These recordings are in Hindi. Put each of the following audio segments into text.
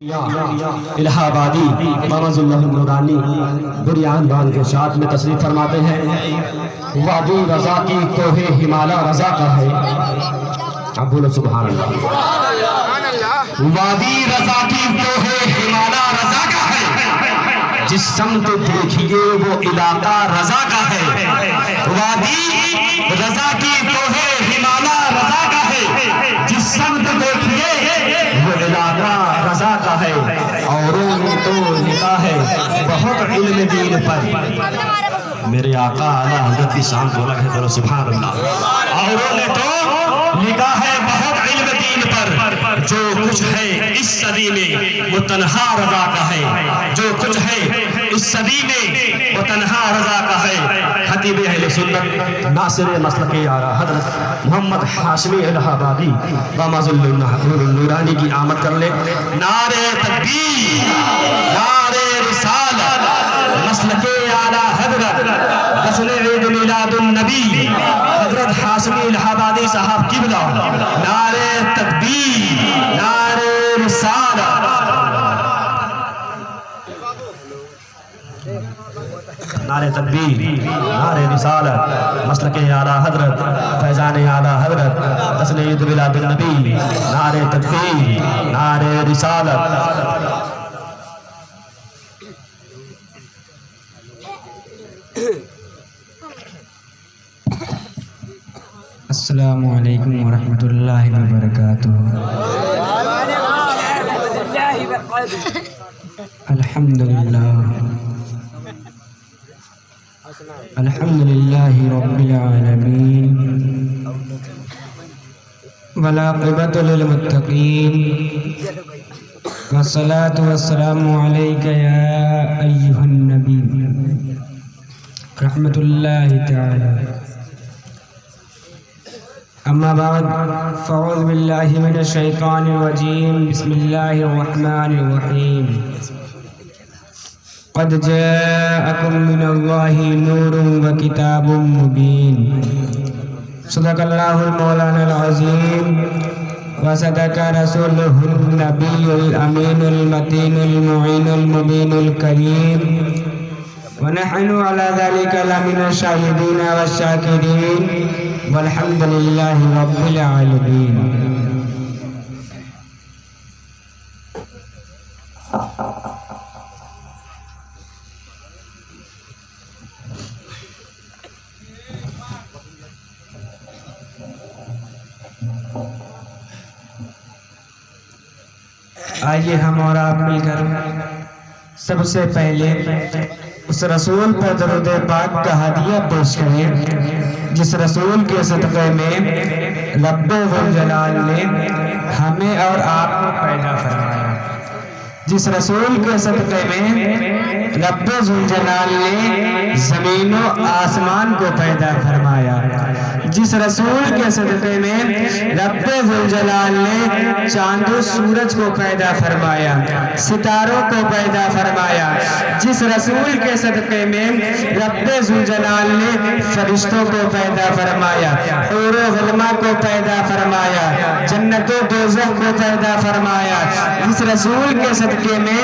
इलाहाबादी नूरानी बुरियान बांध के साथ में तशरीफ फरमाते हैं। वादी रजा की कोहे हिमालय रजा का है। अब बोलो सुभान अल्लाह। वादी रजा की कोहे हिमालय रजा का है, जिस समत देखिए वो इलाका रजा का है। वादी रजा की कोहे हिमालय रजा का है, जिस समत देखिए वो इलाका रजा का है। औरों ने तो लिखा है बहुत इल्म दीन पर, मेरे आका आला हज़रत की शान को अलग है। करो सुभान अल्लाह। औरों ने तो लिखा है बहुत इल्म दीन पर, जो कुछ है इस सदी में वो तन्हा रजा का है। जो कुछ है इस सदी में वो तन्हा रजा का है। खतीब अहले सुन्नत नासिर मसलक आला हज़रत मोहम्मद हाशमी इलाहाबादी नूरानी की आमद कर ले। नारे तकबीर, नारे रिसालत, मसलक आला हज़रत गस्ल ईद मिलादुन नबी हज़रत हाशमी इलाहाबादी साहब किबला। नारे तकबीर, नारे रिसालत, नारे तकबीर, नारे रिसालत, मसलक आला हज़रत फैज़ान आला हज़रत गस्ल ईद मिलादुन नबी। नारे तकबीर, नारे रिसालत। अस्सलामु अलैकुम वरहमतुल्लाहि वबरकातुहू। अल्हम्दुलिल्लाहि रब्बिल आलमीन वल आक़िबतु लिल मुत्तक़ीन वस्सलातु वस्सलामु अलैका या अय्युहन नबी रहमतुल्लाहि तआला। अम्मा बाद फ़अऊज़ु बिल्लाहि मिनश शैतानिर रजीम। बिस्मिल्लाहिर रहमानिर रहीम। क़द जाअकुम मिनल्लाहि नूरुन व किताबुम मुबीन। सदक़ल्लाहुल मौलानाल अज़ीम व सदक़ रसूलुहुन नबियुल अमीनुल मतीनुल मुईनुल मुबीनुल करीम व नहनु अला ज़ालिका लमिनश शाहिदीन व शाकिरीन वल्हम्दुलिल्लाहि रब्बिल आलमीन। आइए हम और आप मिलकर सबसे पहले उस रसूल पर दरूद पाक का हदिया पेश करें, जिस रसूल के सदक़े में रब्बे वल जलाल ने हमें और आपको पैदा फरमाया। जिस रसूल के सदक़े में रब्बे वल जलाल ने ज़मीन व आसमान को पैदा फरमाया। जिस रसूल के सदक़े में रब्बे वल जलाल ने चाँद व सूरज को पैदा फरमाया, सितारों को पैदा फरमाया। जिस रसूल के सदक़े में रब्बे वल जलाल ने फरिश्तों को पैदा फरमाया, हूर व गुलमा को पैदा फरमाया, जन्नत व दोज़ख को पैदा फरमाया। जिस रसूल के सदक़े में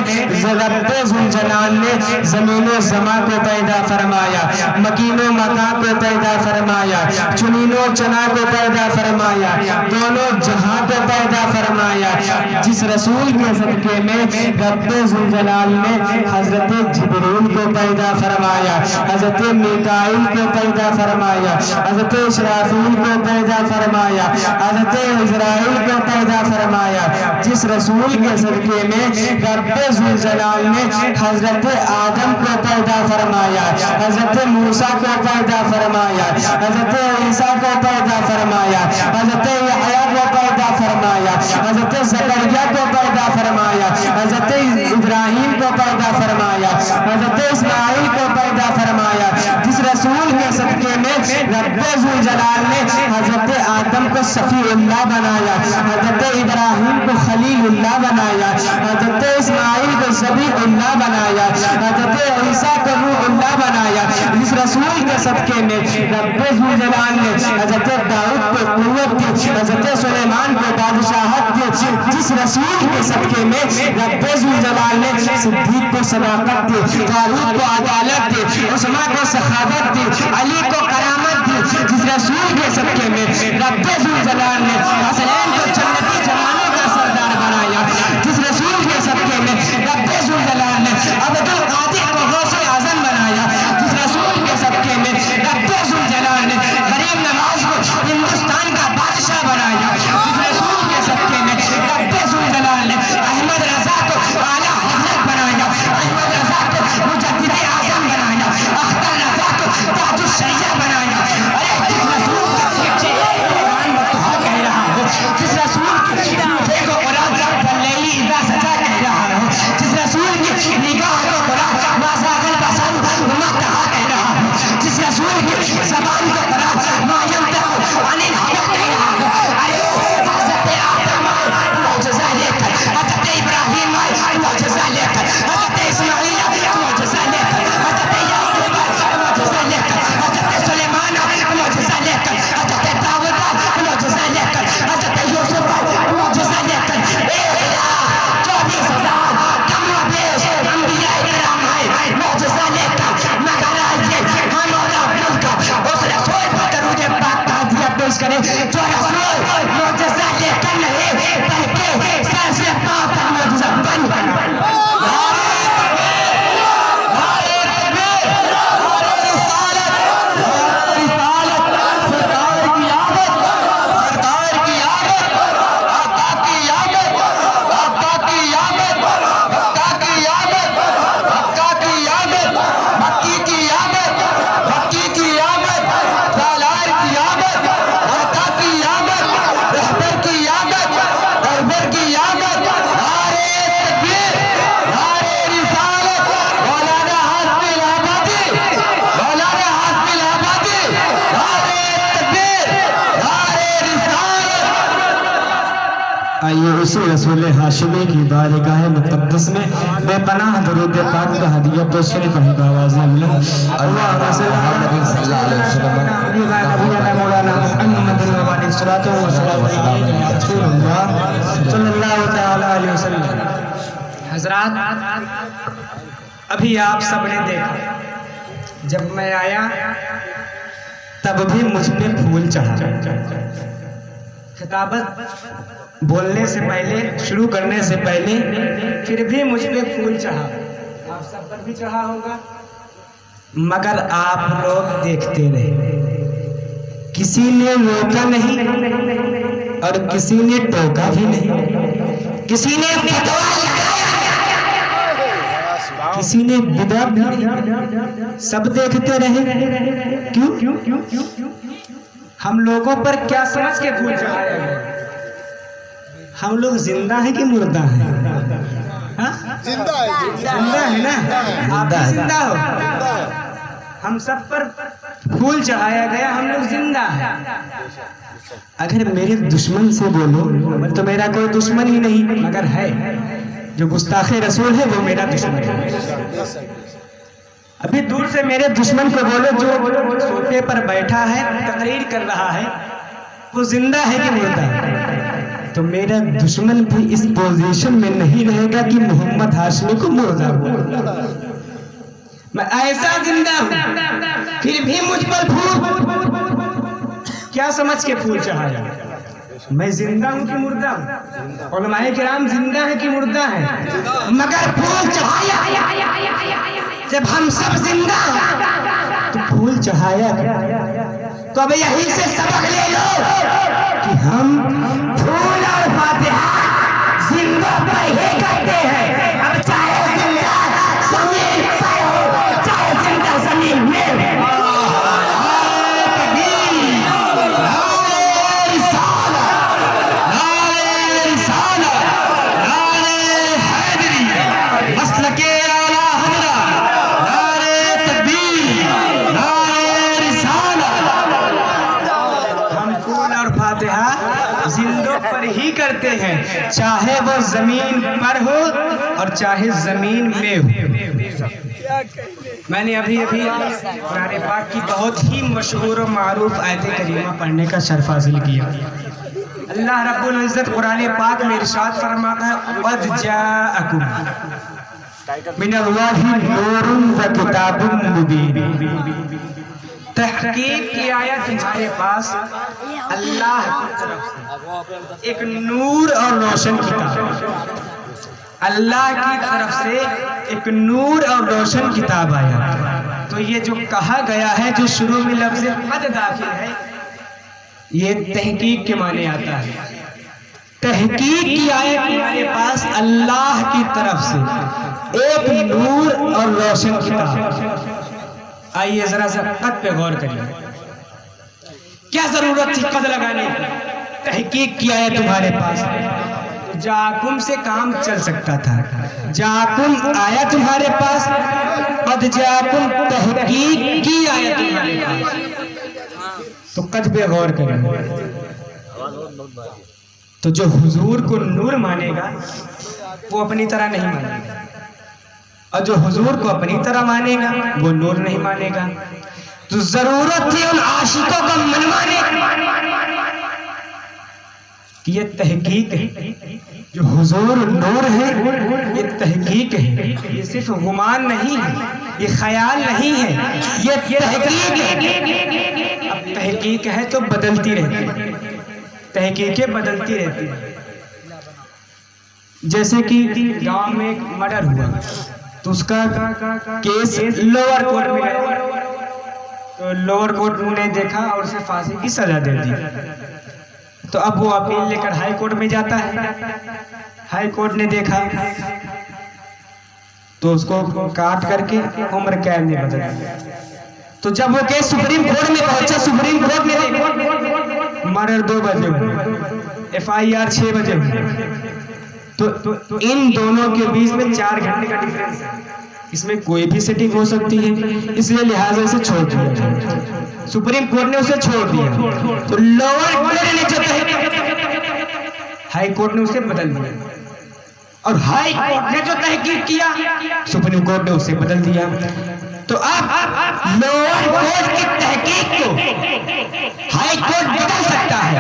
रब्बे वल जलाल ने ज़मीन व ज़मा को पैदा फरमाया, मकीन व मकां को पैदा फरमाया, चुनीनो चना को पैदा फरमाया, दोनों जहां को पैदा फरमाया। जिस रसूल के सदक़े में रब्बे वल जलाल ने हज़रत जिब्रील को पैदा फरमाया, हज़रत मीकाईल को पैदा फरमाया, हज़रत इस्राफील को पैदा फरमाया, हज़रत इज़राइल को पैदा फरमाया। जिस रसूल के सदक़े में रब्बे वल जलाल ने हज़रत आदम को पैदा फरमाया, हज़रत मूसा को पैदा फरमाया, हज़रत ईसा को पैदा फरमाया, हज़रत यहया को पैदा फरमाया, हज़रत ज़करिया को पैदा फरमाया, हज़रत इब्राहीम को पैदा फरमाया, हज़रत इस्माईल को पैदा फरमाया। जिस रसूल के सदक़े में रब्बे वल जलाल ने हज़रत आदम को सफ़ीउल्लाह बनाया, हज़रत इब्राहीम को खलीलुल्लाह बनाया, हज़रत इस्माईल को ज़बीहुल्लाह बनाया, हज़रत ईसा को रूहुल्लाह बनाया। जिस रसूल के सदक़े में रब्बे वल जलाल ने हज़रत दाऊद को क़ुव्वत दी, हज़रत सुलेमान को बादशाहत दी। जिस जिस रसूल के सदके में रब्बे ज़ुल जलाल ने सिद्दीक को सदाकत दी, फारूक को अदालत दी, उस्मान को सखावत दी, अली को करामत दी। जिस रसूल के सदके में रब्बे ज़ुल जलाल ने हसनैन को जन्नती जवानों का सरदार बनाया। जिस रसूल के सदके में रब्बे ज़ुल जलाल ने अब्दुल कादिर को गौसे आज़म बनाया। जिस रसूल के सदके में रब्बे ज़ुल जलाल ने गरीब नवाज को हिंदुस्तान का बादशाह बनाया। जिस रसूल के सदके में रब्बे ज़ुल जलाल ने अहमद रज़ा को आला हज़रत बनाया, अहमद रज़ा को मुजद्दिद आज़म बनाया, अख्तर रज़ा को ताजुश शरिया बनाया। अरे जिस रसूल के कुरान बतहा कह रहा हो, जिस रसूल की देखो कुरान वल्लैली इज़ा सजा कह रहा हो, जिस रसूल की निगाह को कुरान माज़ागल बसर वमा तहा कह रहा हो, जिस रसूल की ज़बान को कुरान मा यंतक़ु अनिल हवा कह रहा हो। अरे हज़रत आदम मौजज़ा लेकर, हज़रत इब्राहीम मौजज़ा लेकर, हज़रत इस्माईल मौजज़ा लेकर, हज़रत याकूब मौजज़ा लेकर, हज़रत सुलेमान मौजज़ा लेकर, हज़रत दाऊद मौजज़ा लेकर, हज़रत यूसुफ मौजज़ा लेकर 1,24,000 कमोबेश अंबिया इकराम है मौजज़ा लेकर। मगर आइए हम और आप मिलकर उस रसूल को दरूद पाक का हदिया पेश करें जो रसूल मौजज़ा लेकर नहीं बल्कि सर से पाँव तक मौजज़ा बन आइए उसी रसूल हाशिमी की बारगाह मुक़द्दस में बेपनाह दरूद पाक का हदिया पेश करें। पहली आवाज़ में अल्लाह रसूल सल्लल्लाहु अलैहि वसल्लम मौलाना मुहम्मद सल्लल्लाहु अलैहि वसल्लम। हज़रात, अभी आप सबने देखा जब मैं आया तब भी मुझ पे फूल चढ़ा। खिताबत बोलने से पहले, शुरू करने से पहले फिर भी मुझ पे फूल चढ़ा। आप सब पर भी चढ़ा होगा, मगर आप लोग देखते रहे। किसी ने रोका नहीं और किसी ने टोका भी नहीं, किसी ने फतवा लगाया, किसी ने बिदा भी नहीं, सब देखते रहे। क्यों? हम लोगों पर क्या समझ के फूल चढ़ाया गया? हम लोग जिंदा हैं कि मुर्दा हैं? जिंदा है ना? आप जिंदा हो। हम सब पर फूल चढ़ाया गया, हम लोग जिंदा हैं। अगर मेरे दुश्मन से बोलो तो मेरा कोई दुश्मन ही नहीं, मगर है जो गुस्ताखे रसूल है वो मेरा दुश्मन है। अभी दूर से मेरे दुश्मन को बोलो जो सोफे पर बैठा है तकरीर कर रहा है, वो जिंदा है कि मुर्दा? तो मेरा दुश्मन भी इस पोजीशन में नहीं रहेगा कि मोहम्मद हाशमी को मुर्दा बोले। मैं ऐसा जिंदा हूं फिर भी मुझ पर फूल क्या समझ के फूल चढ़ाया? मैं जिंदा हूं कि मुर्दा हूं? उलमाए किराम जिंदा है कि मुर्दा है? मगर फूल चढ़ाया जब हम सब जिंदा हैं तो फूल चढ़ाया। तो अब यहीं से सबक ले लो कि हम फूल और फातिहा जिंदा पर ही करते हैं। अब चाहे जिंदा जमीन पर हो, चाहे जिंदा जमीन में हो। जिंदों पर ही करते हैं, चाहे वो जमीन पर हो और चाहे जमीन में हो। मैंने अभी कुरान पाक की बहुत ही मशहूर और मारूफ आयत करीमा पढ़ने का शर्फ हासिल किया। अल्लाह रब्बुल इज्जत कुरान पाक में इरशाद फरमाता है क़द जाअकुम मिनल्लाहि नूरुन व किताबुम मुबीन। तहकीक की आयत तुम्हारे पास अल्लाह की तरफ से एक नूर और रोशन किताब, अल्लाह की तरफ से एक नूर और रोशन किताब आया। तो ये जो कहा गया है, जो शुरू में लफ्ज़ क़द दाखिल है, ये तहकीक के माने आता है। तहकीक की आयत हमारे पास अल्लाह की तरफ से एक नूर और रोशन किताब। आइए जरा सा क़द पे गौर करिए, क्या जरूरत थी क़द लगाने की? तहकीक की आयत तुम्हारे पास तो जाकुम से काम चल सकता था। जाकुम आया तुम्हारे पास, क़द जाकुम तहकीक की आयत तुम्हारे पास, तो क़द पे गौर करें। तो जो हुजूर को नूर मानेगा वो अपनी तरह नहीं मानेगा, और जो हुजूर को अपनी तरह मानेगा वो नूर नहीं मानेगा। तो जरूरत थी उन आशिकों को मनवाने कि ये तहकीक है, जो हुजूर नूर है ये तहकीक है, ये सिर्फ गुमान नहीं है, ये ख्याल नहीं है, ये तहकीक है। अब तहकीक है तो बदलती रहती है, तहकीकें बदलती रहती है। जैसे कि गांव में एक मर्डर हुआ तो उसका केस लोअर कोर्ट में गया, तो लोअर कोर्ट ने देखा और उसे फांसी की सजा दे दी। तो अब वो अपील लेकर हाई कोर्ट में जाता है। हाई कोर्ट ने देखा तो उसको काट करके उम्र कैद में बदल दिया। तो जब वो केस सुप्रीम कोर्ट में पहुंचा, सुप्रीम कोर्ट ने देखा मर्डर 2 बजे हुए, FIR 6 बजे हुए, तो इन दोनों के बीच में 4 घंटे का डिफरेंस है। इसमें कोई भी सेटिंग हो सकती है, इसलिए लिहाजा इसे छोड़ दिया। सुप्रीम कोर्ट ने उसे छोड़ दिया, तो लोअर कोर्ट ने जो हाई कोर्ट ने उसे बदल दिया, और हाई कोर्ट ने जो तहकीक किया सुप्रीम कोर्ट ने उसे बदल दिया। तो अब लोअर कोर्ट की तहकीक को हाई कोर्ट बदल सकता है,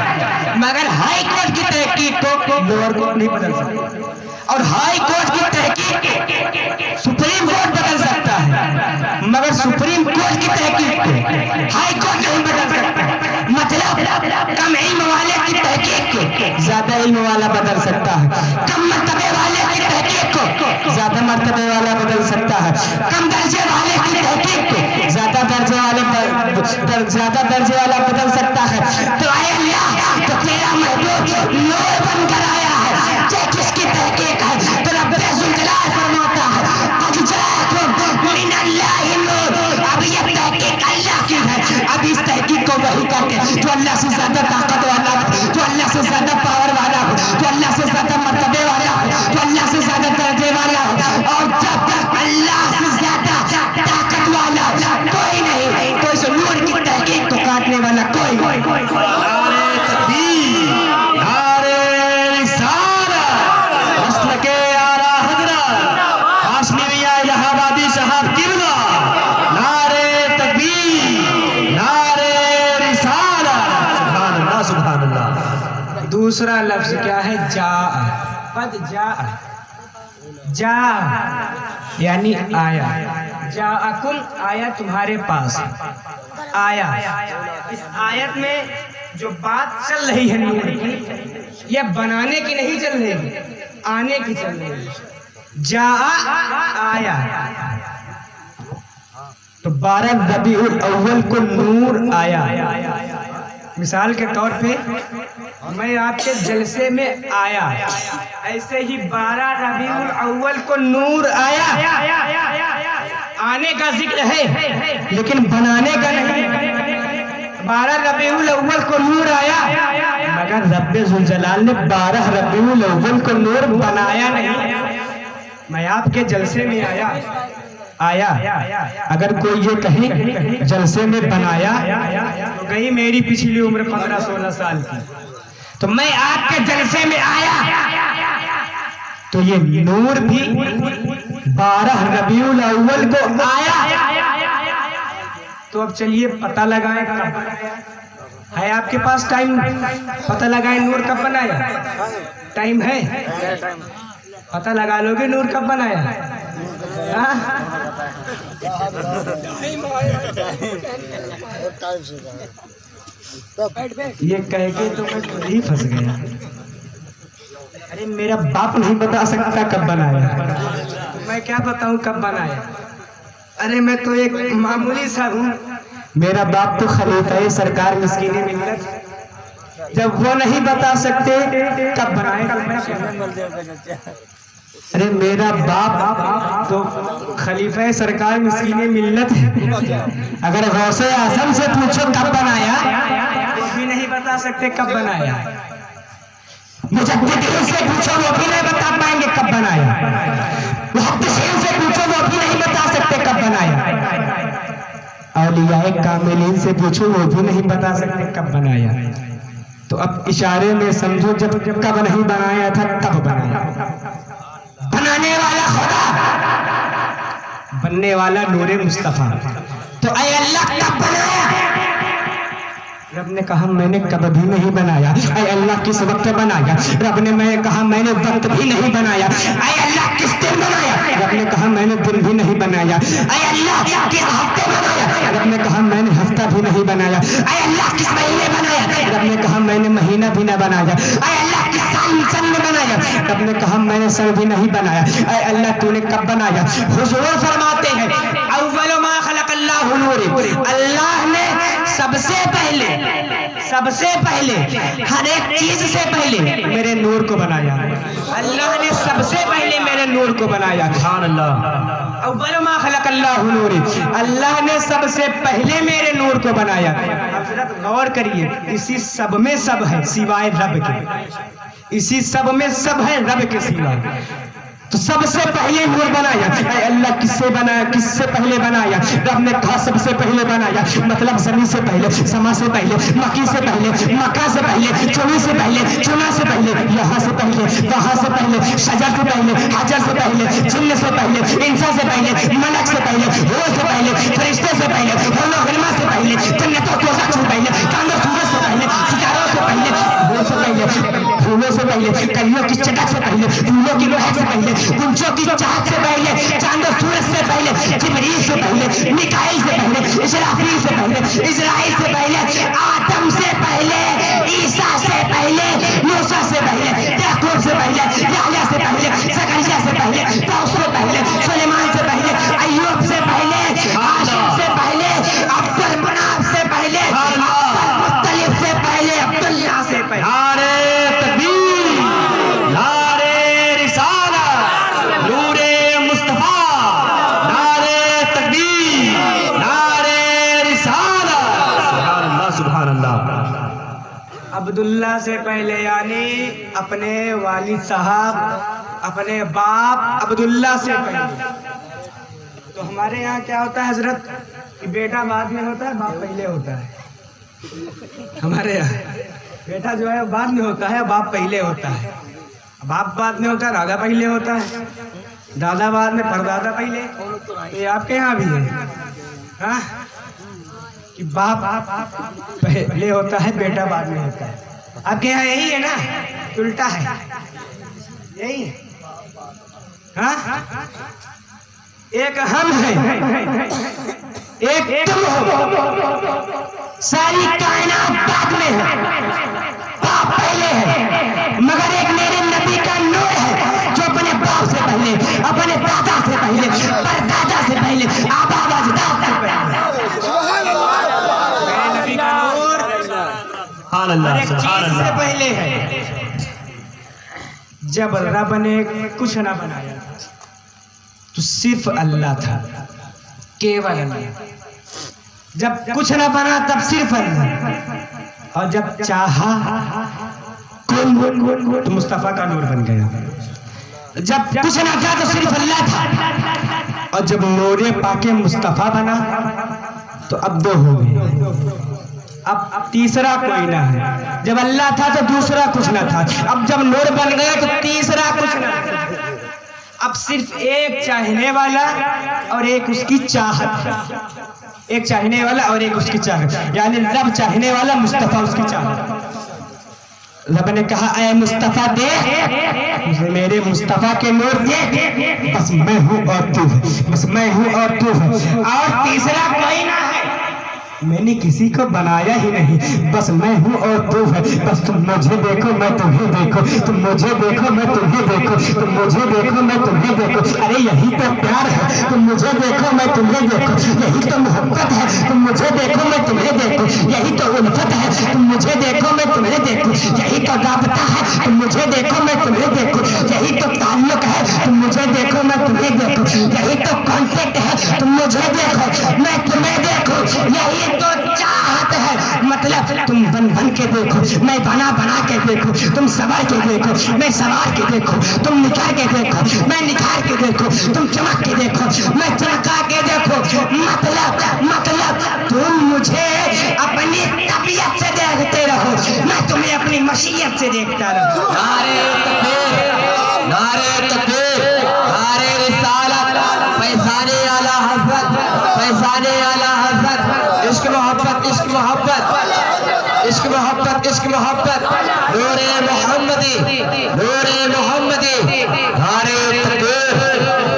मगर हाई कोर्ट की तहकीक को लोअर कोर्ट नहीं बदल सकता, और हाई कोर्ट की तहकीक सुप्रीम कोर्ट बदल सकता है, मगर सुप्रीम कोर्ट की तहकीक को हाई कोर्ट नहीं बदल सकता। मतलब कम इल्म वाले की तहकीक को ज्यादा इल्म वाला बदल सकता है, कम मर्तबे वाले की तहकीक को ज्यादा मर्तबे वाला बदल सकता है, कम दर्जे वाले की तहकीक को ज्यादा दर्जे वाला बदल सकता है। तो आए अल्लाह, तो तेरा महबूब नूर बनकर आया है, जिसकी तहकीक है तो रब्बुल जलाल फरमाता है क़द जाअकुम मिनल्लाहि नूर। अब ये तहकीक अल्लाह की है, अब इस तहकीक को वही करके जो अल्लाह से ज्यादा ताकत वाला हो, जो अल्लाह से ज्यादा पावर वाला हो, जो अल्लाह से ज्यादा मर्तबे वाला हो, जो अल्लाह से ज्यादा दर्जे वाला हो, और जब तक अल्लाह से ज्यादा ताकत वाला कोई नहीं, तो इस नूर की तहकीक को काटने वाला कोई नहीं। दूसरा लफ्ज क्या है? जा। क़द जा, जा यानी आया। जाअकुम आया तुम्हारे पास, आया। इस आयत में जो बात चल रही है नूर की, यह बनाने की नहीं चल रही, आने की चल रही है। जा आया, तो 12 रबीउल अव्वल को नूर आया। मिसाल के तौर पे मैं आपके जलसे में आया, ऐसे ही 12 रबीउल अव्वल को नूर आया। आने का जिक्र है लेकिन बनाने का नहीं। 12 रबीउल अव्वल को नूर आया, मगर रब्बे जुल जलाल ने 12 रबीउल अव्वल को नूर बनाया नहीं। मैं आपके जलसे में आया। अगर कोई ये कहे जलसे में बनाया तो गई मेरी पिछली उम्र 15-16 साल की। तो मैं आपके जलसे में आया, तो ये नूर भी 12 रबीउल अव्वल को आया। तो अब चलिए पता लगाएं है आपके पास टाइम? पता लगाए नूर कब बनाया? टाइम है? पता लगा लोगे नूर कब बनाया? हाँ? ये कह के तो मैं खुद ही फंस गया। अरे मेरा बाप नहीं बता सकता कब बनाया, तो मैं क्या बताऊं कब बनाया? अरे मैं तो एक मामूली सा हूँ। मेरा बाप तो खलीफा सरकार मिस्कीन मिल्लत, जब वो नहीं बता सकते कब बनाएगा मैं? अरे मेरा बाप तो खलीफा सरकार मिस्कीन मिल्लत है। अगर गौसे आजम से पूछो कब बनाया, वो भी नहीं बता सकते कब बनाया। मुजद्दिदीन से पूछो वो भी नहीं बता पाएंगे कब बनाया। मुहद्दिसीन से पूछो वो भी नहीं बता सकते कब बनाया। औलियाए कामिलीन से पूछो वो भी नहीं बता सकते कब बनाया। तो अब इशारे में समझो जब कब नहीं बनाया था तब बनाया। बनाने वाला खुदा, बनने वाला नूरे मुस्तफा। तो ऐ अल्लाह कब बनाया? रब ने कहा मैंने कभी नहीं बनाया। ऐ अल्लाह किस वक्त बनाया? रब ने मैं कहा मैंने वक्त भी नहीं बनाया। ऐ अल्लाह किस दिन बनाया? रब ने कहा मैंने दिन भी नहीं बनाया। ऐ अल्लाह किस हफ्ते बनाया? रब ने कहा मैंने हफ्ता भी नहीं बनाया। ऐ अल्लाह किस महीने बनाया? रब ने कहा मैंने महीना भी न बनाया। ऐ अल्लाह किस सन में बनाया? रब ने कहा मैंने सन भी नहीं बनाया। ऐ अल्लाह तूने कब बनाया? हुजूर फरमाते हैं अव्वल मा खलक़ल्लाहु नूर, अल्लाह ने सबसे पहले हर एक चीज से पहले मेरे नूर को बनाया। अल्लाह ने सबसे पहले मेरे नूर को बनाया। सुभान अल्लाह। अव्वल मा खलक़ल्लाहु नूर, अल्लाह ने सबसे पहले मेरे नूर को बनाया। हजरत गौर करिए, इसी सब में सब है सिवाय रब के। इसी सब में सब है रब के सिवाय। तो सबसे पहले नूर बनाया। अल्लाह किससे बनाया? किससे पहले बनाया? रब ने कहा सबसे पहले बनाया, मतलब जमीन से पहले, समा से पहले, मक्की से पहले, मक्का से पहले, चुनी से पहले, चुना से पहले, यहाँ से पहले, वहाँ से पहले, शजर से पहले, हजर से पहले, जिन्न से पहले, इंसान से पहले, मलक से पहले, रूह से पहले, फरिश्ते से पहले, गुलमा से पहले, जन्नतों के से पहले, चांद सूरज से पहले, सितारों से पहले, से पहले, फूलों से पहले, कलियों की चटक से पहले, फूलों की महक से पहले, गुंजों की चाहत से पहले, चांद सूरज से पहले, जिब्रील से पहले, मिकाईल से पहले, इस्राफील से पहले, इज़राइल से पहले, आदम से पहले, ईसा से पहले, मूसा से पहले, याकूब से पहले, याहया से पहले, ज़करिया से पहले, दाऊद से पहले, सुलेमान से पहले, अय्यूब से पहले, हाशिम से पहले, अब्दुल मनाफ से पहले, अब्दुल मुत्तलिब से पहले, अब्दुल्लाह से पहले। नारे तकबीर, नारे रिसालत, नूरे मुस्तफा, नारे तकबीर, नारे रिसालत। सुभान अल्लाह, सुभान अल्लाह। अब्दुल्ला से पहले यानी अपने वालिद साहब, अपने बाप अब्दुल्ला से पहले। तो हमारे यहाँ क्या होता है हजरत कि बेटा बाद में होता है, बाप पहले होता है। हमारे यहाँ बेटा जो है बाद में होता है, बाप पहले होता है। बाप बाद में होता है, दादा पहले होता है, दादा बाद में, परदादा पहले। तो ये आपके यहाँ भी है हाँ? कि बाप पहले होता है, बेटा बाद में होता है। आपके यहाँ यही है ना? उल्टा है, यही है हाँ? एक हम है, एक तुम हो, सारी कायनात बाद में है, बाप पहले है। मगर एक मेरे नबी का नूर है जो अपने बाप से पहले, अपने दादा से पहले, परदादा से पहले, आबा अजदाद से पहले, मेरे नबी का नूर हर एक चीज से पहले है। जब रब ने कुछ ना बनाया तो सिर्फ अल्लाह था, केवल अल्लाह। जब कुछ ना बना तब सिर्फ अल्लाह, और जब चाहा तो मुस्तफा का नूर बन गया। जब कुछ ना था तो सिर्फ अल्लाह था, और जब नूरे पाके मुस्तफा बना तो अब दो हो गए, अब तीसरा कोई ना है। जब अल्लाह था तो दूसरा कुछ ना था, अब जब नूर बन गया तो तीसरा कुछ ना था। अब सिर्फ एक चाहने वाला और एक उसकी चाहत, एक चाहने वाला और एक उसकी चाहत, यानी रब चाहने वाला, मुस्तफा उसकी चाहत। रब ने कहा ऐ मुस्तफा देख, मेरे मुस्तफा के नूर देख, बस मैं हूँ और तू है, बस मैं हूँ और तू है, और तीसरा कोई ना है, मैंने किसी को बनाया ही नहीं, बस मैं हूँ और तू है, बस तुम मुझे देखो मैं तुम्हें देखो, तुम मुझे देखो मैं तुम्हें देखो, तुम मुझे देखो मैं तुम्हें देखो। अरे यही तो प्यार है, तुम मुझे देखो मैं तुम्हें देखो, यही तो मोहब्बत है, तुम मुझे देखो मैं तुम्हें देखो, यही तो उल्फत है, तुम मुझे देखो मैं तुम्हें देखो, यही तो राबता है, तुम मुझे देखो मैं तुम्हें देखो, यही तो ताल्लुक है, तुम मुझे देखो मैं तुम्हें देखो, यही तो कॉन्टेक्ट है, तुम मुझे देखो मैं तुम्हें देखो, यही तो चाहत है। मतलब तुम बन बन के देखो, मैं बना बना के देखो, तुम सवार के देखो, मैं सवार के देखो, तुम निखार के देखो, मैं निखार के देखो, तुम चमक के देखो, मैं चमका के देखो। मतलब तुम मुझे अपनी तबीयत से देखते रहो, मैं तुम्हें अपनी मशीयत से देखता रहूं। नारे तकबीर, नारे तकबीर, नारे रिसालत, फैज़ाने आला हज़रत, फैज़ाने आला हज़रत, इश्क मोहब्बत, इश्क मोहब्बत, इश्क मोहब्बत, इश्क मोहब्बत, नूरे मोहम्मदी, नूरे मोहम्मदी, नारे तकबीर,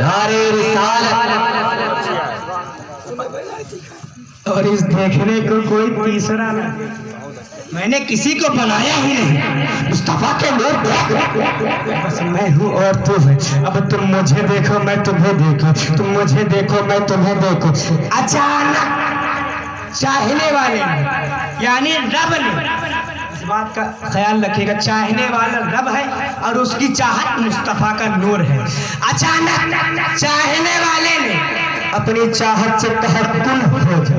नारे रिसालत। और इस देखने को कोई तीसरा नहीं, मैंने किसी को बनाया ही नहीं, मुस्तफा के नूर देख, बस मैं हूँ और तू है, अब तुम मुझे देखो मैं तुम्हें देखो, तुम मुझे देखो मैं तुम्हें देखो। अचानक चाहने वाले यानी रब ने, इस बात का ख्याल रखिएगा, चाहने वाला रब है और उसकी चाहत मुस्तफा का नूर है। अचानक चाहने वाले ने अपनी चाहत से कहा कुन हो जा,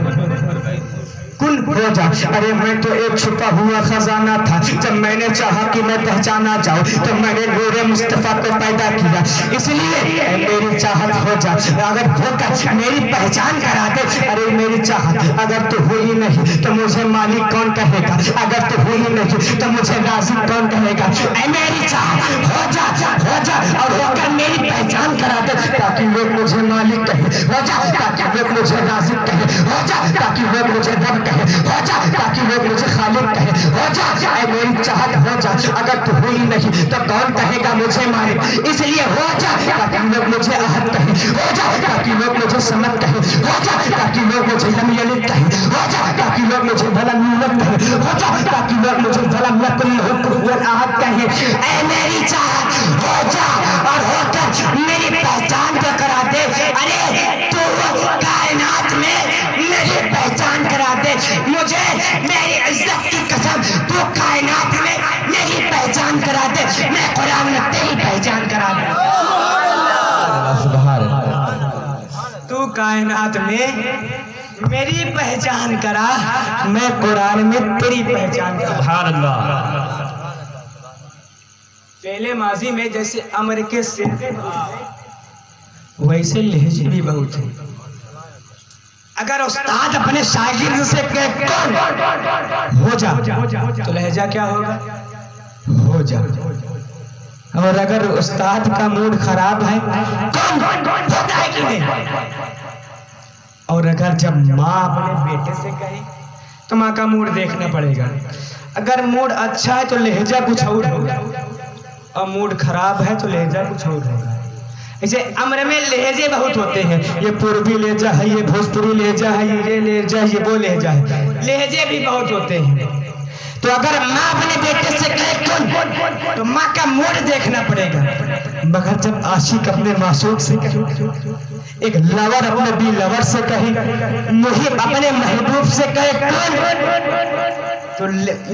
कुन हो जा। अरे मैं तो एक छुपा हुआ खजाना था, जब मैंने चाहा कि मैं पहचाना जाऊं तो मैंने नूरे मुस्तफा को पैदा किया, इसलिए मेरी चाहत हो जा, अगर होकर मेरी पहचान करा दे। अरे मेरी चाहत अगर तू हुई नहीं तो मुझे मालिक कौन कहेगा, अगर तू हुई नहीं तो मुझे राज़िक कौन कहेगा। ऐ मेरी चाहत हो जा और होकर मेरी पहचान करा दे, ताकि लोग मुझे मालिक कहे, हो जा ताकि लोग मुझे राज़िक कहे, हो जा ताकि लोग मुझे रब कहे, हो जा ताकि लोग मुझे खालिक कहे, हो जा। ऐ मेरी चाहत हो जा, अगर तू हुई नहीं तो कौन कहेगा मुझे मालिक, इसलिए हो जा ताकि लोग मुझे अहद कहे, हो जा ताकि लोग मुझे समद कहे, हो जा ताकि लोग मुझे लम यलिद कहे, हो जा ताकि लोग मुझे वलम यूलद कहे, हो जा ताकि लोग मुझे वलम यकुन लहू कुफुवन अहद कहे। ऐ मेरी चाहत हो जा और होकर मेरी पहचान तो करा दे। अरे तू कायनात में मेरी पहचान करा दे, मुझे मेरी इज्जत की कसम तू कायनात में मेरी पहचान करा दे, मैं कुरान में तेरी पहचान करा दे। तू कायनात में मेरी पहचान करा, मैं कुरान में तेरी पहचान करा। सुभान अल्लाह। पहले माजी में जैसे अमर के सिर वैसे लहजे भी बहुत है। अगर उस्ताद अपने शागिर्द से कहे हो जा तो लहजा क्या होगा, हो जा। और अगर उस्ताद का मूड खराब है होता है कि नहीं। और अगर जब माँ अपने बेटे से कहे तो माँ का मूड देखना पड़ेगा। अगर मूड अच्छा है तो लहजा कुछ और होगा, और मूड खराब है तो लहजा कुछ और होगा। ऐसे अम्र में लहजे बहुत होते हैं, ये पूर्वी लहजा है, ये भोजपुरी लहजा है, ये लहजा है, ये वो लहजा है, लहजे भी बहुत होते हैं। तो अगर माँ अपने बेटे से कहे कौन तो माँ का मूड देखना पड़ेगा। मगर जब आशिक अपने मासूक से कहे, एक लवर अपने बी लवर से कहे, मुहिब अपने महबूब से कहे कौन, तो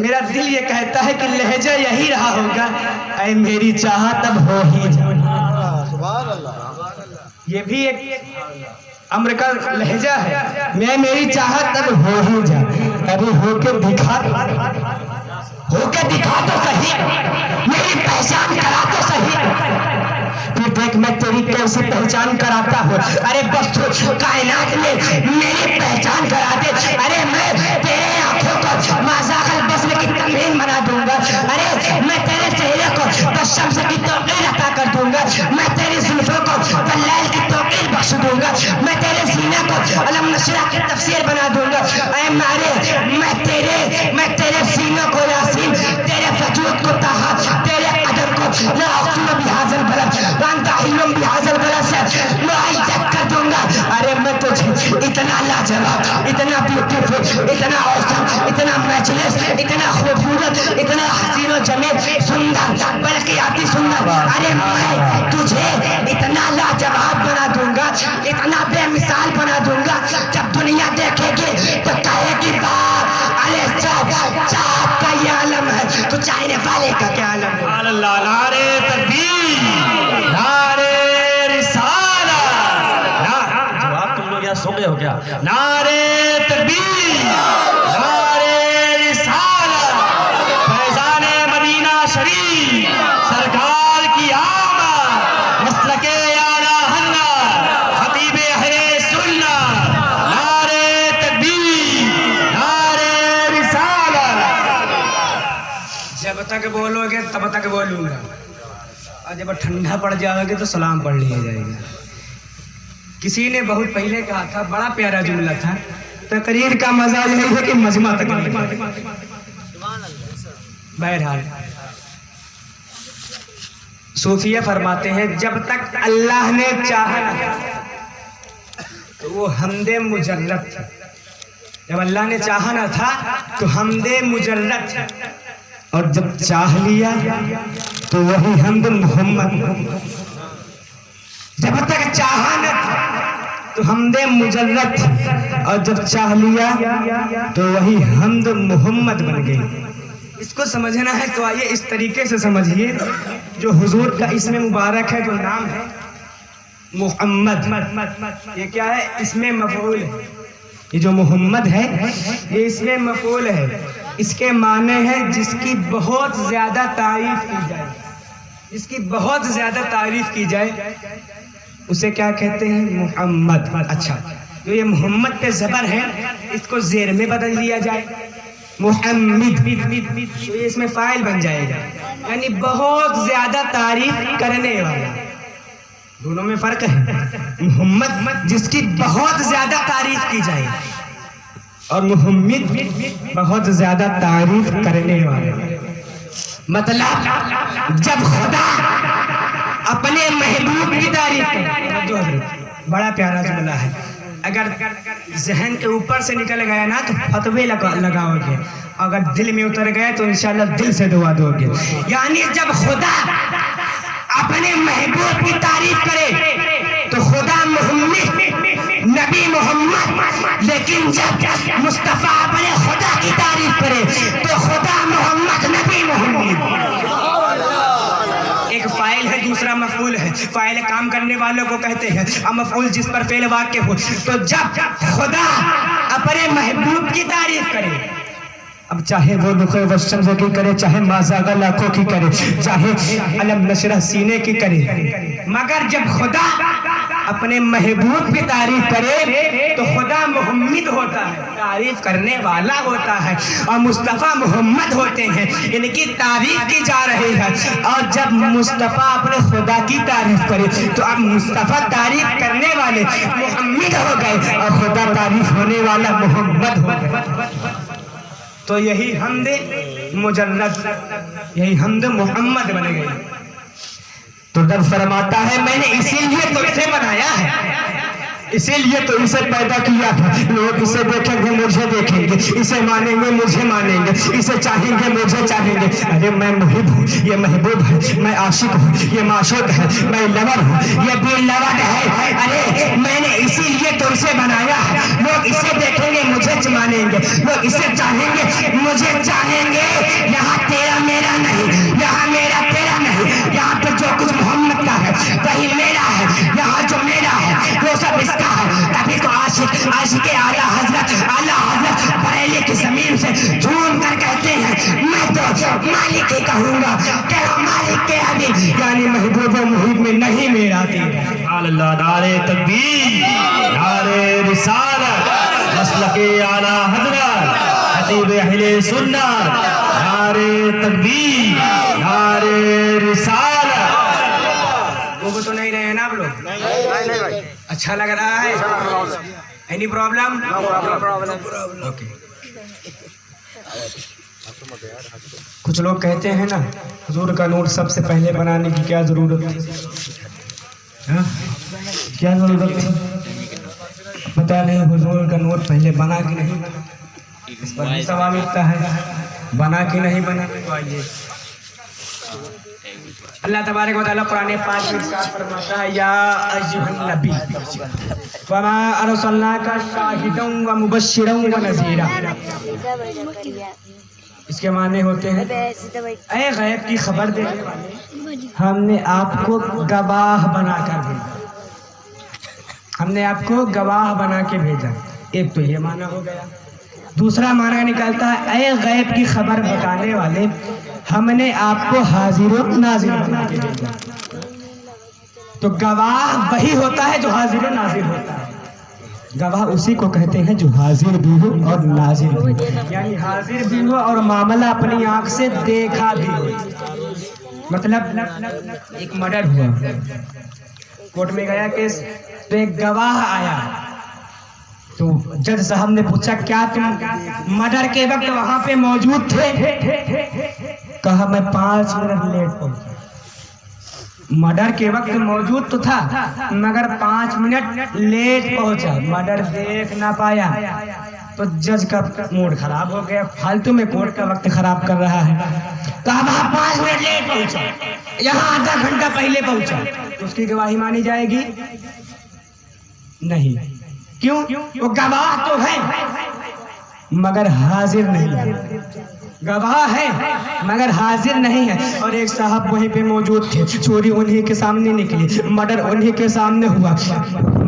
मेरा दिल ये कहता है कि लहजा यही रहा होगा, ऐ मेरी चाहत अब हो ही जा। ये भी एक अम्र का लहजा है, मैं मेरी चाहत अब हो ही जा। अरे होके दिखा तो सही, मेरी पहचान करा तो सही, फिर देख मैं तेरी कैसे पहचान कराता हूँ। अरे बस कायनात में मेरी पहचान करा दे। अरे मैं तेरे आंखों को माज़ाक़ल बस्र की तमहीन बना दूंगा। अरे मैं तेरे चेहरे को शम्स की तौकीर अता कर दूंगा, मैं तेरी जुल्फों को लैल की तौकीर बख्श दूंगा, मैं तेरे सीने को अलम नशरा की तफसीर बना दूंगा। ऐ मारे मैं तेरे सीने को यासीन, तेरे वजूद को ताहा, तेरे कदम को ला अक़सिम बिहाज़ल बलद व अंता हिल्लुम बिहाज़ल बलद से मुअय्यद कर दूंगा। अरे मैं तुझे इतना लाजवाब, इतना ब्यूटीफुल, इतना औसम, इतना मैचलेस, इतना खूबसूरत, इतना हसीन और जमील, सुंदर बल्कि अति सुंदर, अरे मैं तुझे इतना लाजवाब बना दूंगा, इतना बेमिसाल बना दूंगा, जब दुनिया देखेगी तो कहेगी वाह, अरे चाँद का ये आलम है तो चाहने वाले का क्या आलम है। अल्लाह, नारे तकबीर, नारे रिसालत। जवाब तुम लोग यहाँ सो गए हो क्या? नारे तकबीर, नारे रिसालत, फैज़ाने मदीना शरीफ, सरकार की आमद, मसलके आला हज़रत, खतीबे अहले सुन्नत, नारे तकबीर, नारे रिसालत। जब तक बोलोगे तब तक बोलूंगा, और जब ठंडा पड़ जाओगे तो सलाम पढ़ लिया जाएगा। किसी ने बहुत पहले कहा था, बड़ा प्यारा जुमला था, तकरीर का मजा यही है कि मजमा तकरीर। बहरहाल सूफिया फरमाते हैं, जब तक अल्लाह ने चाहा तो वो हमदे मुजर्रद था, जब अल्लाह ने चाहा ना था तो हमदे मुजर्रद था, और जब चाह लिया तो वही हमद मोहम्मद। जब तक चाहा न था तो हमदे मुजर्रद, और जब चाह लिया तो वही हमद मोहम्मद बन गई। इसको समझना है तो आइए इस तरीके से समझिए, जो हुजूर का इसमें मुबारक है, जो नाम है मोहम्मद, ये क्या है? इसमें मफऊल है। ये जो मोहम्मद है ये इसमें मफऊल है, इसके माने हैं जिसकी बहुत ज्यादा तारीफ की जाए, जिसकी बहुत ज्यादा तारीफ की जाए उसे क्या कहते हैं? मोहम्मद। अच्छा, जो ये मोहम्मद पे जबर है इसको जेर में बदल दिया जाए मोहम्मद, तो ये इसमें फाइल बन जाएगा, यानी बहुत ज्यादा तारीफ करने वाला। दोनों में फर्क है। मोहम्मद जिसकी बहुत ज्यादा तारीफ की जाए, और मोहम्मद बहुत ज्यादा तारीफ करने वाले। मतलब जब खुदा अपने महबूब की तारीफ करे, जो बड़ा प्यारा जुमला है, अगर जहन के ऊपर से निकल गया ना तो फतवे लगाओगे, अगर दिल में उतर गया तो इंशाल्लाह दिल से दुआ दोगे। यानी जब खुदा अपने महबूब की तारीफ करे तो खुदा मोहम्मद, नबी मोहम्मद, लेकिन जब मुस्तफा अपने खुदा की तारीफ करे तो खुदा मोहम्मद, नबी मोहम्मद। एक फाइल है, दूसरा मफऊल है। फाइल काम करने वालों को कहते हैं, और मफऊल जिस पर फेल वाक़ हो। तो जब खुदा अपने महबूब की तारीफ करे, अब चाहे वो रुखे वशम्स की करे, चाहे माज़ागा लाखों की करे, चाहे अलम नशरा सीने की करे, मगर जब खुदा अपने महबूब की तारीफ करे तो खुदा मोहम्मद होता है, तारीफ करने वाला होता है, और मुस्तफ़ा मोहम्मद होते हैं, इनकी तारीफ की जा रही है। और जब मुस्तफ़ा अपने खुदा की तारीफ करे तो अब मुस्तफ़ा तारीफ करने वाले मोहम्मद हो गए, और खुदा तारीफ होने वाला मोहम्मद हो गए। तो यही हमदे मुजर्रद, यही हमद मोहम्मद बन गई। तो रब फरमाता है, मैंने इसीलिए तो इसे बनाया है, इसीलिए तो इसे पैदा किया था। लोग इसे देखेंगे मुझे देखेंगे, इसे मानेंगे मुझे मानेंगे, इसे चाहेंगे मुझे चाहेंगे। अरे मैं मुहिब हूँ, ये महबूब है, मैं आशिक हूँ, ये माशूक है, मैं लवर हूँ, ये भी लवर है। अरे मैंने इसीलिए तो इसे बनाया है। लोग इसे देखेंगे मुझे मानेंगे, लोग इसे चाहेंगे मुझे चाहेंगे। यहाँ तेरा मेरा नहीं, यहाँ मेरा तेरा नहीं, यहाँ पे जो कुछ मोहम्मद का है वही मेरा है, यहाँ जो मेरा है वो सब इसका है। तभी तो आशिक आला हजरत बरेली की जमीन से झूम कर कहते हैं, मैं तो मालिक ही कहूंगा, क्या मालिक के हबीब, यानी महबूब मुहिब में नहीं मेरा तेरा। अल्लाह, नारे तकबीर, नारे रिसालत, मसलके आला हज़रत, खतीब अहले सुन्नत, नारे तकबीर, नारे रिसालत। वो तो नहीं रहे हैं ना आप लोग? नहीं भाई। अच्छा लग रहा है? Any problem? ओके। कुछ लोग कहते हैं ना हुजूर का नूर सबसे पहले बनाने की क्या जरूरत थी? हाँ? क्या जरूरत थी? पता नहीं हुजूर का नूर पहले बना कि नहीं बना, इस पर भी सवाल उठता है, बना कि नहीं बना। अल्लाह तबारक व तआला कुरान पाक में इरशाद फरमाता है, या अय्युहन नबी वमा अरसलनाका शाहिदन व मुबश्शिरन व नज़ीरा। इसके माने होते हैं, ऐ गैब की खबर देने वाले, हमने आपको गवाह बनाकर भेजा, हमने आपको गवाह बना के भेजा। एक तो ये माना हो गया। दूसरा माना निकलता है, ऐ गैब की खबर बताने वाले, हमने आपको हाजिर व नाजिर बना के भेजा। तो गवाह वही होता है जो हाजिर व नाजिर होता है। गवाह उसी को कहते हैं जो हाजिर भी हो और नाजिर भी हो, यानी हाजिर भी हो और मामला अपनी आंख से देखा भी हो। मतलब एक मर्डर हुआ, कोर्ट में गया केस, तो एक गवाह आया, तो जज साहब ने पूछा, क्या तुम मर्डर के वक्त वहां पे मौजूद थे? कहा, मैं 5 मिनट लेट पहुंचा। मर्डर के वक्त मौजूद तो था मगर 5 मिनट लेट पहुंचा, मर्डर देख ना पाया। तो जज का मूड खराब हो गया, फालतू में कोर्ट का वक्त खराब कर रहा है। कहा, वहां 5 मिनट लेट पहुंचा, यहाँ आधा घंटा पहले पहुंचा, तो उसकी गवाही मानी जाएगी? नहीं। क्यों? वो गवाह तो है मगर हाजिर नहीं है, गवाह है मगर हाजिर नहीं है। और एक साहब वहीं पे मौजूद थे, चोरी उन्हीं के सामने निकली, मर्डर उन्हीं के सामने हुआ,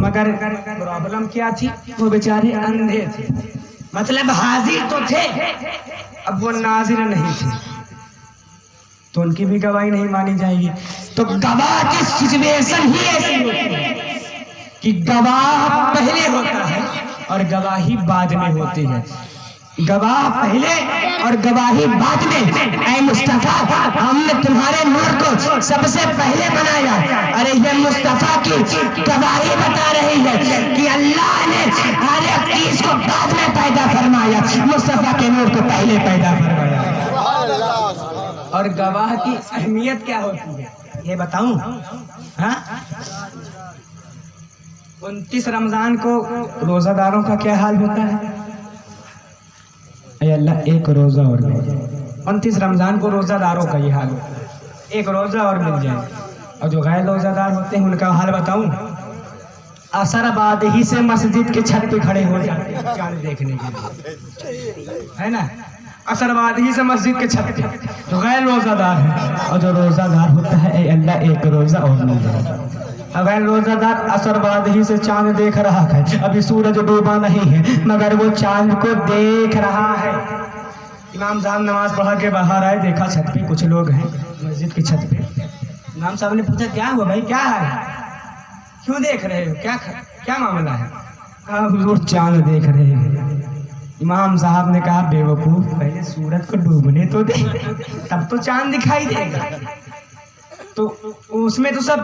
मगर प्रॉब्लम क्या थी? वो बेचारे अंधे थे। मतलब हाजिर तो थे, अब वो नाजिर नहीं थे, तो उनकी भी गवाही नहीं मानी जाएगी। तो गवाह की सिचुएशन ही ऐसी होती है कि गवाह पहले होता है और गवाही बाद में होती है। गवाह पहले और गवाही बाद में। ऐ मुस्तफा, हमने तुम्हारे नूर को सबसे पहले बनाया। अरे ये मुस्तफा की गवाही बता रही है कि अल्लाह ने हर एक चीज को बाद में पैदा फरमाया, मुस्तफा के नूर को पहले पैदा फरमाया। और गवाह की अहमियत क्या होती है ये बताऊं? हाँ, 29 रमजान को रोजादारों का क्या हाल होता है? अल्लाह एक रोजा और मिल जाए। 29 रमजान को रोजादारों का ये हाल होता है, एक रोजा और मिल जाए। और जो गैर रोजादार होते हैं उनका हाल बताऊं? असर बाद ही से मस्जिद के छत पे खड़े हो जाते हैं चांद देखने के लिए, है ना? असर बाद ही से मस्जिद के छत पे जो गैर रोजादार है, और जो रोजादार होता है अल्लाह एक रोजा और मिल जाए। अगर रोजादार असर बाद ही से चांद देख रहा है, अभी सूरज डूबा नहीं है मगर वो चांद को देख रहा है। इमाम साहब नमाज पढ़ा के बाहर आए, देखा छत पे कुछ लोग हैं, मस्जिद की छत पे। इमाम साहब ने पूछा, क्या हुआ भाई, क्या है, क्यों देख रहे हो, क्या मामला है? कहा, हुजूर चांद देख रहे हैं। इमाम साहब ने कहा, बेवकूफ, पहले सूरज को डूबने तो दे, तब तो चांद दिखाई देगा। तो उसमें तो सब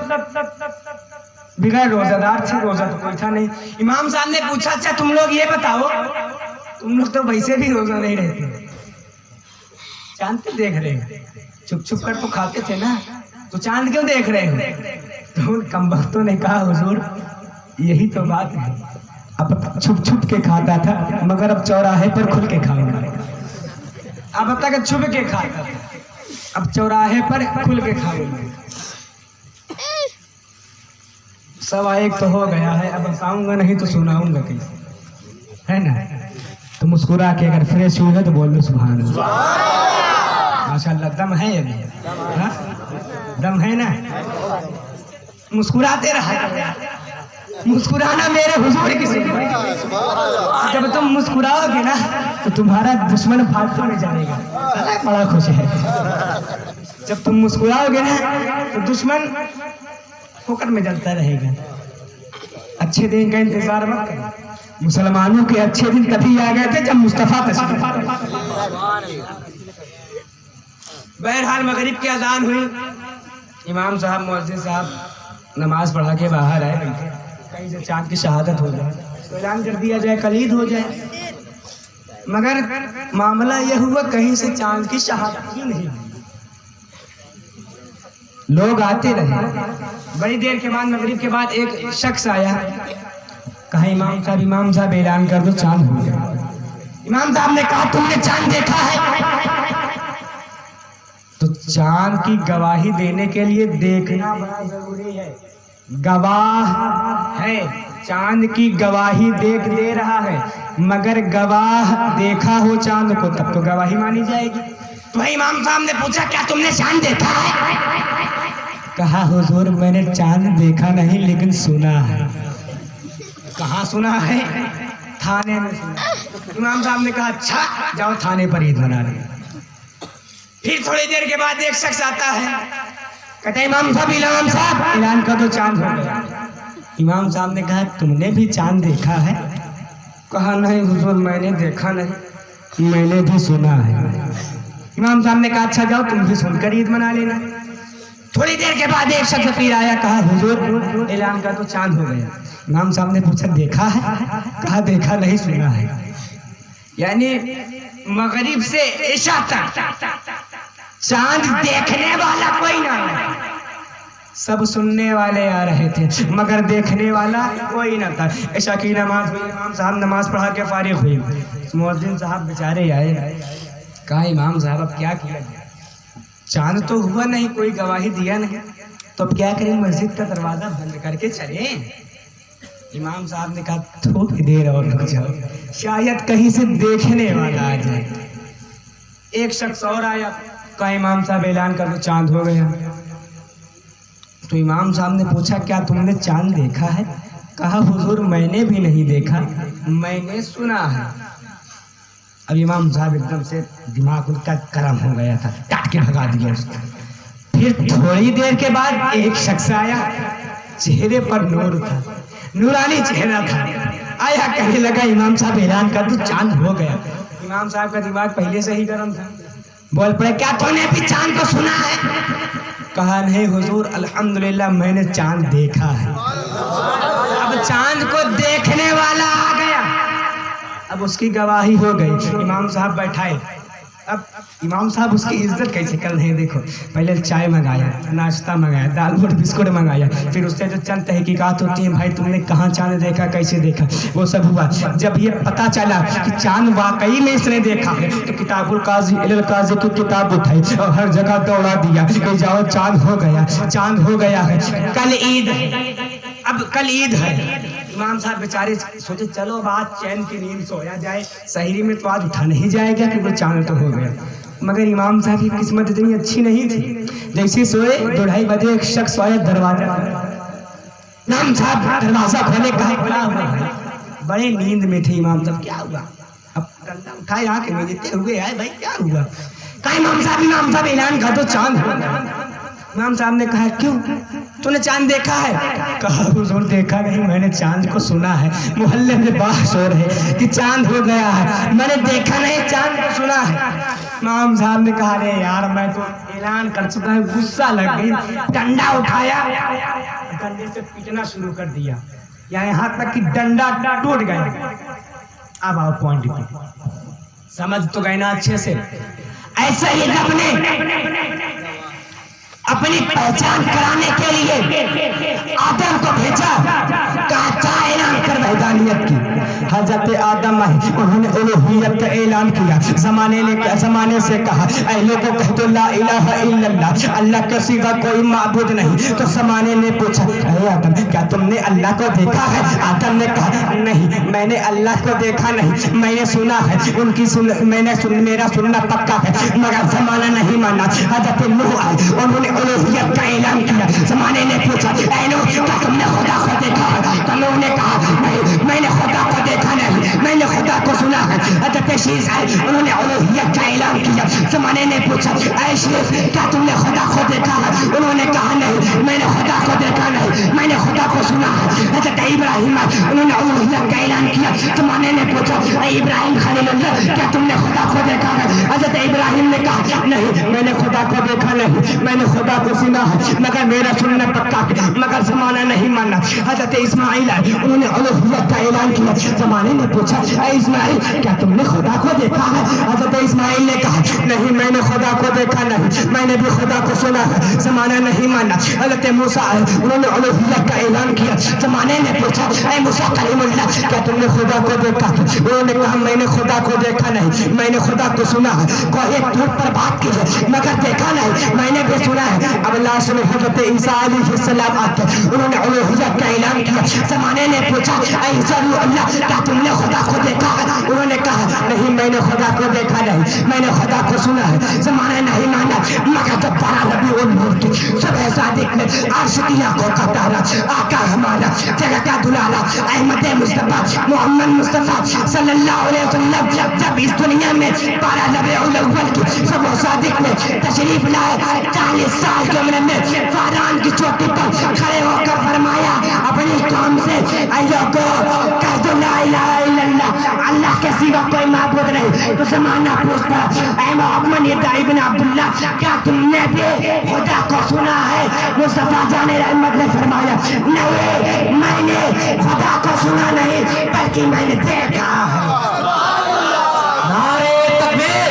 बिगैर रोजादार थे, रोजा तो कोई था नहीं। इमाम साहब ने पूछा, अच्छा तुम लोग ये बताओ, तुम लोग तो वैसे भी रोजा नहीं रहते, चांद क्यों देख रहे हो? छुप छुप कर तो खाते थे ना, तो चांद क्यों देख रहे हो? तो उन कमबख्तों ने कहा, हुजूर यही तो बात है, अब छुप छुप के खाता था मगर अब चौराहे पर खुल के खाऊंगा। अब तक छुप के खाता था, अब चौराहे पर खुल के खाऊंगा। सवा एक तो हो गया है, अब बताऊंगा नहीं तो सुनाऊंगा कैसे, है ना? तो मुस्कुरा के अगर फ्रेश हुई है तो बोल दो सुभान अल्लाह। माशाअल्लाह, दम है अभी, हाँ दम है ना? मुस्कुराते रहा, मुस्कुराना मेरे हुजूर की सुन्नत। जब तुम मुस्कुराओगे ना तो तुम्हारा दुश्मन फालतू में जाएगा, बड़ा खुश है। जब तुम मुस्कुराओगे ना तो दुश्मन फोकट में जलता रहेगा। अच्छे दिन का इंतजार मत करो, मुसलमानों के अच्छे दिन तभी आ गए थे जब मुस्तफा तशरीफ। बहरहाल मगरिब की अजान हुई, इमाम साहब मुअज्जिन साहब नमाज पढ़ा के बाहर आए, कहीं से चाँद की शहादत हो जाए तो ऐलान कर दिया जाए, कलीद हो जाए। मगर मामला यह हुआ कहीं से चाँद की शहादत ही नहीं। लोग आते रहे। बड़ी देर के बाद मगरिब के बाद एक शख्स आया, कहा इमाम साहब ऐलान कर दो चाँद हो गया। इमाम साहब ने कहा तुमने चाँद देखा है? तो चाँद की गवाही देने के लिए देखना बड़ा जरूरी है। गवाह है, चांद की गवाही दे रहा है, मगर गवाह देखा हो चांद को तब तो गवाही मानी जाएगी। तो इमाम साहब ने पूछा क्या तुमने चांद देखा है? कहा हुजूर मैंने चांद देखा नहीं लेकिन सुना है। कहाँ सुना है? थाने में सुना। इमाम साहब ने कहा अच्छा जाओ थाने पर ईद मना ले। फिर थोड़ी देर के बाद एक शख्स आता है, कहते हैं इमाम साहब ऐलान कर दो चांद हो गया। इमाम साहब ने कहा तुमने भी चांद देखा है? कहा नहीं हुजूर मैंने देखा नहीं, मैंने भी सुना है। इमाम साहब ने कहा अच्छा जाओ तुम भी सुनकर ईद मना लेना। थोड़ी देर के बाद एक शख्स फिर आया, कहा हुजूर ऐलान कर दो चांद हो गया। इमाम साहब ने पूछा देखा है? कहा देखा नहीं सुना है। यानी मगरिब से इशा तक चांद देखने वाला कोई ना है, सब सुनने वाले आ रहे थे मगर देखने वाला कोई ना था। इशा की नमाज हुई, इमाम साहब नमाज पढ़ा के फारिग हुई, मुअज्जिन साहब बेचारे आए, कहा इमाम साहब अब क्या किया जाए, चांद तो हुआ नहीं, कोई गवाही दिया नहीं, तो अब क्या करें, मस्जिद का दरवाजा बंद करके चले। इमाम साहब ने कहा थोड़ी देर और रुक जाओ, शायद कहीं से देखने वाला आ जाए। एक शख्स और आया, कहा इमाम साहब ऐलान कर दो चांद हो गया। तो इमाम साहब ने पूछा क्या तुमने चांद देखा है? कहा हुजूर मैंने भी नहीं देखा, मैंने सुना है। अब इमाम साहब एकदम से दिमाग उनका गर्म हो गया था, काट के भगा दिया उसको। फिर थोड़ी देर के बाद एक शख्स आया, चेहरे पर नूर था, नूरानी चेहरा था, आया कहने लगा इमाम साहब ऐलान कर दो चांद हो गया। इमाम साहब का दिमाग पहले से ही गर्म था, बोल पड़े क्या तूने भी चांद को सुना है? कहा नहीं हुजूर अल्हम्दुलिल्लाह मैंने चांद देखा है। अब चांद को देखने वाला आ गया, अब उसकी गवाही हो गई। इमाम साहब बैठाए, अब इमाम साहब उसकी इज्जत कैसे कर रहे हैं देखो, पहले चाय मंगाया, नाश्ता मंगाया, दाल मोट बिस्कुट मंगाया, फिर उससे जो चंद तहकीकात होती हैं, भाई तुमने कहाँ चांद देखा, कैसे देखा, वो सब हुआ। जब ये पता चला कि चांद वाकई में इसने देखा है तो किताबुल काजी इलल काजी की किताब उठाई और हर जगह दौड़ा दिया कि जाओ चांद हो गया, चांद हो गया है, कल ईद है, अब कल ईद है। इमाम साहब बेचारे सोचे चलो बात चैन की नींद सोया जाए, सहरी में तो आज उठा नहीं जाएगा कि वो चांद तो हो गया। मगर इमाम साहब की किस्मत इतनी अच्छी नहीं थी, जैसे सोए 2-2:30 बजे एक शख्स आया दरवाजा, इमाम साहब दरवाजा खोले, कहा खुला हुआ है। बड़े नींद में थे इमाम साहब, क्या हुआ? अब डंडा उठाए आके मिलते हुए आए, भाई क्या हुआ? कहा इमाम साहब ऐलान कर दो चांद हो गया। इमाम साहब ने कहा क्यों, तूने चांद देखा है? कहा हुजूर देखा नहीं, मैंने चांद को सुना है, मोहल्ले में बहस हो रहे कि चांद हो गया है, मैंने देखा नहीं चांद को सुना है। इमाम साहब ने कहा अरे यार मैं तो ऐलान कर चुका है, गुस्सा लग गई, डंडा उठाया, डंडे से पीटना शुरू कर दिया, यहाँ तक कि डंडा टूट गया। अब आओ पॉइंट पे, समझ तो गए ना अच्छे से। ऐसे ही रब ने अपनी पहचान कराने के लिए आदम को भेजा, कहा चाहे ऐलान कर वहदानियत की। हजरत आदम आए, उन्होंने उलूहियत का ऐलान किया, जमाने से कहा ऐ लोगों कह दो ला इलाहा इल्लल्लाह, अल्लाह के सिवा कोई माबूद नहीं। तो जमाने ने पूछा ऐ आदम क्या तुमने अल्लाह को देखा है? आदम ने कहा नहीं, मैंने अल्लाह को देखा नहीं, मैंने सुना है, मेरा सुनना पक्का है, मगर जमाना नहीं माना। हजरत नूह आए, उन्होंने उलूहियत का ऐलान किया, जमाने ने पूछा ऐ नूह क्या तुमने खुदा को देखा है? तो नूह ने कहा नहीं, मैंने खुदा को देखा नहीं, मैंने खुदा को सुना सुना है हजरत शीश है उन्होंने उलूहियत का ऐलान किया। ज़माने ने पूछा ऐ शीश क्या तुमने खुदा को देखा है? उन्होंने कहा नहीं मैंने खुदा को देखा नहीं, मैंने खुदा को सुना है। हजरत इब्राहिम उन्होंने उलूहियत का ऐलान किया। ज़माने ने पूछा ऐ इब्राहिम खलीलुल्लाह क्या तुमने खुदा को देखा है? हजरत इब्राहिम ने कहा नहीं मैंने खुदा को देखा नहीं, मैंने खुदा को सुना है मगर मेरा सुनना पक्का है, मगर ज़माना नहीं माना। हजरत इस्माइल उन्होंने उलूहियत का ऐलान किया। ज़माने ने पूछा ऐ इस्माइल क्या तुमने खुदा को देखा है? हजरत इस्माइल ने कहा नहीं मैंने खुदा को देखा नहीं, मैंने भी खुदा को सुना है, ज़माना नहीं माना। हजरत मूसा उन्होंने उलूहियत का ऐलान किया। ज़माने ने पूछा ऐ मूसा कलीमुल्लाह क्या तुमने खुदा को देखा? उन्होंने कहा मैंने खुदा को देखा नहीं, मैंने खुदा को सुना है। कोई तूर पर बात की है मगर देखा नहीं, मैंने भी सुना है। अब लास्ट में हजरत ईसा अलैहिस्सलाम आते उन्होंने उलूहियत का ऐलान किया। ज़माने ने पूछा ऐ ईसा अल्लाह क्या तुमने खुदा को देखा है? उन्होंने कहा नहीं मैंने खुदा को देखा नहीं, मैंने खुदा को सुना है, ज़माना नहीं माना। मगर जब 12 रबीउल नूर की सुबह सादिक में अर्श की आंखों का तारा आका हमारा जगह का दुलारा अहमद मुस्तफा मोहम्मद मुस्तफा सल्लल्लाहु अलैहि वसल्लम जब इस दुनिया में 12 रबीउल अव्वल की सुबह सादिक में तशरीफ लाए 40 साल की उम्र में फारान की चोटी पर खड़े होकर फरमाया अपनी कौम से ऐ लोगों कह दो ला इलाहा इल्लल्लाह अल्लाह के सिवा कोई माबूद नहीं। तो ज़माना पूछता ऐ मोहम्मद इब्न अब्दुल्लाह क्या तुमने भी खुदा को सुना है? मुस्तफा जाने रहमत ने फरमाया नहीं मैंने खुदा को सुना नहीं बल्कि मैंने देखा है। नारे तकबीर,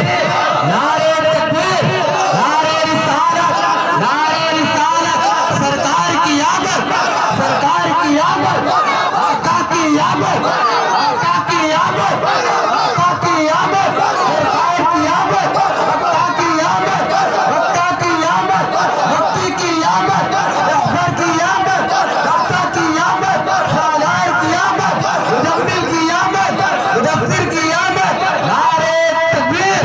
नारे तकबीर, नारे रिसालत, नारे रिसालत। सरकार की आमद, सरकार की आमद, आका की आमद, आका की आमद, आका की आमद, सरकार की आमद, आका की आमद, आका की आमद, मुफ्ती की आमद, अकबर की आमद, दाता की आमद, सालार की आमद, मुजम्मिल की आमद, मुदफ्फिर की आमद। नारे तकबीर,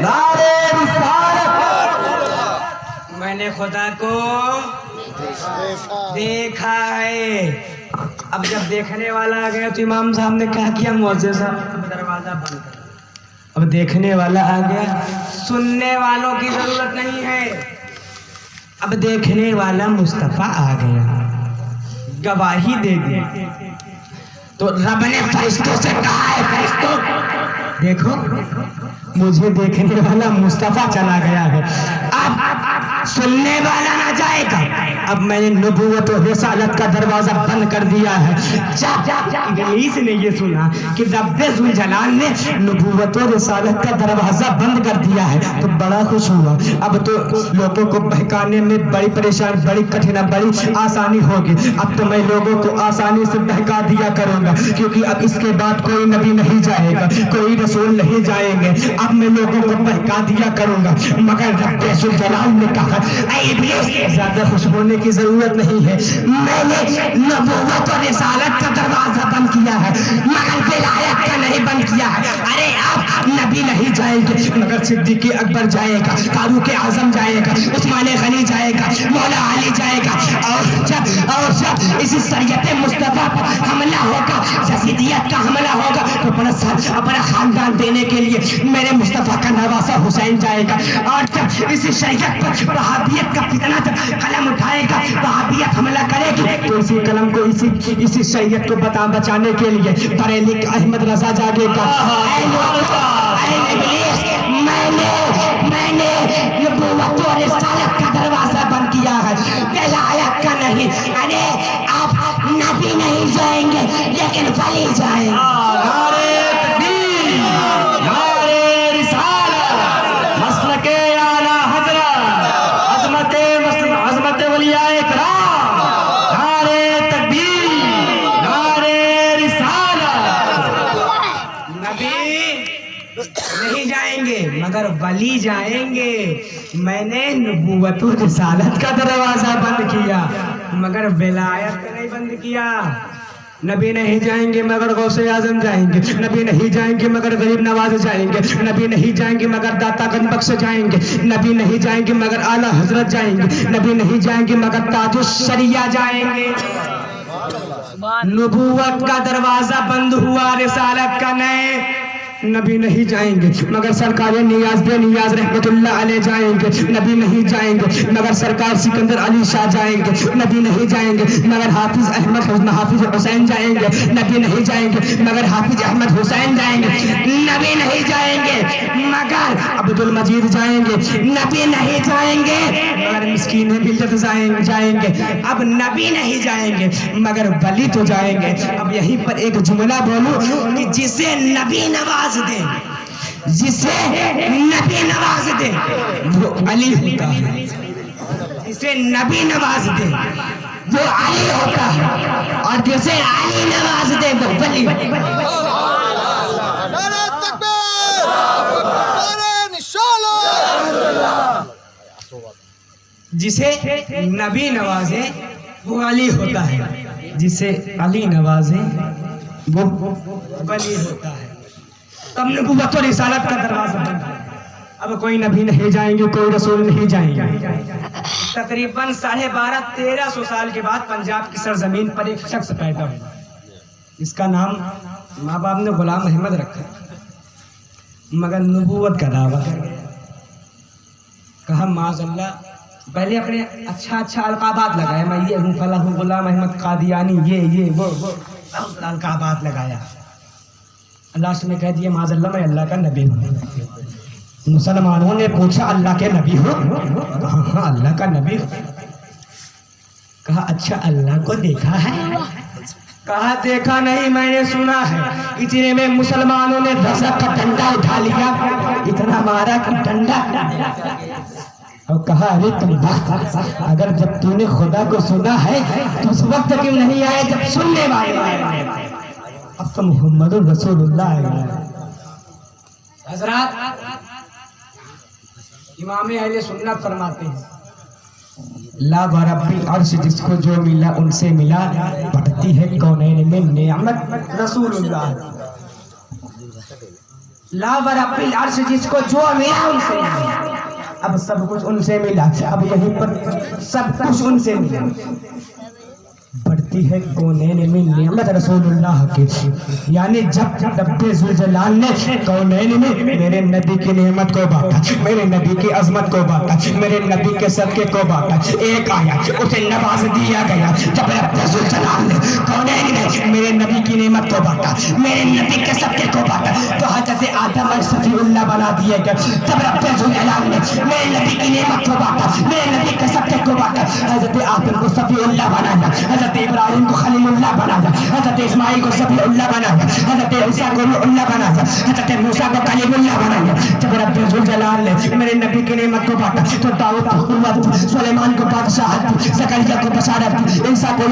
नारे रिसालत। मैंने खुदा को देखा है। अब जब देखने वाला आ गया तो इमाम साहब ने क्या किया? मौजे साहब दरवाजा बंद कर। अब देखने वाला आ गया, सुनने वालों की जरूरत नहीं है। अब देखने वाला मुस्तफा आ गया, गवाही दे दी। तो रब ने फरिश्तों से कहा है फरिश्तों देखो मुझे देखने वाला मुस्तफा चला गया है, अब सुनने वाला ना जाएगा। अब मैंने नबूवत और रिसालत का दरवाजा बंद कर दिया है। इब्लीस ने ये सुना कि रब्बे जुल जलाल ने नबूवत और रिसालत का दरवाजा बंद कर दिया है तो बड़ा खुश हुआ। अब तो लोगों को बहकाने में बड़ी परेशानी, बड़ी कठिन, बड़ी आसानी होगी। अब तो मैं लोगों को आसानी से बहका दिया करूंगा क्योंकि अब इसके बाद कोई नबी नहीं जाएगा, कोई रसूल नहीं जाएंगे। अब मैं लोगों को बहका दिया करूंगा। मगर रब्बे जुल जलाल ने कहा ऐ इब्लीस ज्यादा खुश होने की जरूरत नहीं है, मैंने नबूवत और रिसालत का दरवाजा बंद किया है मगर विलायत का नहीं बंद किया है। अरे आप नबी नहीं जाएंगे मगर सिद्दीक़ अकबर जाएगा, फारूक आजम जाएगा, उस्मान गनी जाएगा, मौला अली जाएगा। और जब इसी शरीयत मुस्तफा पर हमला होगा, यजीदियत का हमला होगा तो अपना खानदान देने के लिए मेरे मुस्तफा का नवासा हुसैन जाएगा। और जब इसी शरीयत पर वहाबियत का फितना जब कलम उठाएगा, वहाबियत हमला करेगी तो इसी कलम को इसी शरीयत को बचाने के लिए बरेली अहमद रजा जागेगा। मैंने नबूवत और रिसालत का दरवाजा बंद किया है, विलायत का नहीं। अरे आप नबी नहीं जाएंगे लेकिन वली जाएंगे। मगर वली जाएंगे। मैंने नबूवत और रिसालत का दरवाजा बंद किया मगर विलायत का नहीं बंद किया। नबी नहीं जाएंगे मगर गौसे आजम जाएंगे, नबी नहीं जाएंगे मगर गरीब नवाज जाएंगे, नबी नहीं जाएंगे मगर दाता गन बख्श जाएंगे, नबी नहीं जाएंगे मगर आला हजरत जाएंगे, नबी नहीं जाएंगे मगर ताजुश शरिया जाएंगे। नबूवत का दरवाजा बंद हुआ, रिसालत का नहीं। नबी नहीं जाएंगे मगर सरकार नियाज बेनियाज रहमतुल्लाह अलैह जाएंगे, नबी नहीं जाएंगे मगर सरकार सिकंदर अली शाह जाएंगे, नबी नहीं जाएंगे मगर हाफिज अहमद हाफिज हुसैन जाएंगे, नबी नहीं जाएंगे मगर हाफिज अहमद हुसैन जाएंगे, नबी नहीं जाएंगे मगर अब्दुल मजीद जाएंगे, नबी नहीं जाएंगे मगर मिस्कीन बिल्दत जाएंगे, अब नबी नहीं जाएंगे मगर वली तो जाएंगे। अब यहीं पर एक जुमला बोलूं कि जिसे नबी नवाज दे, जिसे नबी नवाज दे वो अली होता है, जिसे नबी नवाज दे वो अली होता है, और जिसे अली नवाज दे वो वली। नारे तकबीर, नारे निशाला। जिसे नबी नवाजे वो अली होता है, जिसे अली नवाजे वो वली होता है। तब नबूवत और रिसालत का दरवाजा बंद है। अब कोई नबी नहीं जाएंगे, कोई रसूल नहीं जाएंगे। तकरीबन 1250-1300 साल के बाद पंजाब की सरजमीन पर एक शख्स पैदा हुआ, इसका नाम माँ बाप ने गुलाम अहमद रखा, मगर नबूवत का दावा कर गया। कहा माज़अल्लाह, पहले अपने अच्छा अलकाबात लगाया, मैं ये हूँ, फला हूँ, गुलाम अहमद कादियानी, ये वो अलकाबात लगाया। लास्ट में कह दिया माज़अल्लाह मैं अल्लाह का नबी हूँ। मुसलमानों ने पूछा अल्लाह के नबी हो? हाँ अल्लाह का नबी हो। कहा अच्छा अल्लाह को देखा है? कहा देखा नहीं, मैंने सुना है। इतने में मुसलमानों ने रज़ा का डंडा उठा लिया, इतना मारा कि डंडा, और कहा अरे तुम अगर जब तूने खुदा को सुना है तो उस वक्त क्यों नहीं आए जब सुनने वाले आए? अब तो मोहम्मद रसूलुल्लाह आए। हजरत इमाम अहले सुन्नत फरमाते हैं ला बरब्बिल अर्श, जिसको जो मिला उनसे मिला, बढ़ती है कौनैन में नेमत रसूलुल्लाह। ला बरब्बिल अर्श, जिसको जो मिला उनसे मिला। अब सब कुछ उनसे मिला, अब यहीं पर सब कुछ उनसे मिला, बढ़ती है कौनैन में नेमत रसूलुल्लाह की। यानी जब रब्बे ज़ुलजलाल ने कौनैन में मेरे नबी की नेमत को बांटा, मेरे नबी की अजमत को बांटा, मेरे नबी के सदके को बांटा, एक आया उसे नवाज दिया गया। जब रब्बे ज़ुलजलाल ने कौनैन में मेरे नबी की नेमत को बांटा, मेरे नबी के सदके को बांटा, तो हज़रत आदम और सफ़ीउल्लाह बना दिए गए। जब रब्बे ज़ुलजलाल ने मेरे नबी की नेमत को बांटा, मेरे नबी के सदके को बांटा, हज़रत आदम को सफ़ीउल्लाह बनाया, हज़रत इब्राहिम को खलीलुल्लाह बनाया, हज़रत इस्माइल को सफ़ीउल्लाह बनाया, हज़रत ईसा को रूहुल्लाह बनाया, हज़रत मूसा को कलीमुल्लाह बनाया। जब रब्बे ज़ुलजलाल ने मेरे नबी की नेमत को बांटा तो दाऊद को कुव्वत, सुलेमान को बादशाहत, ज़करिया को बशारत, ईसा को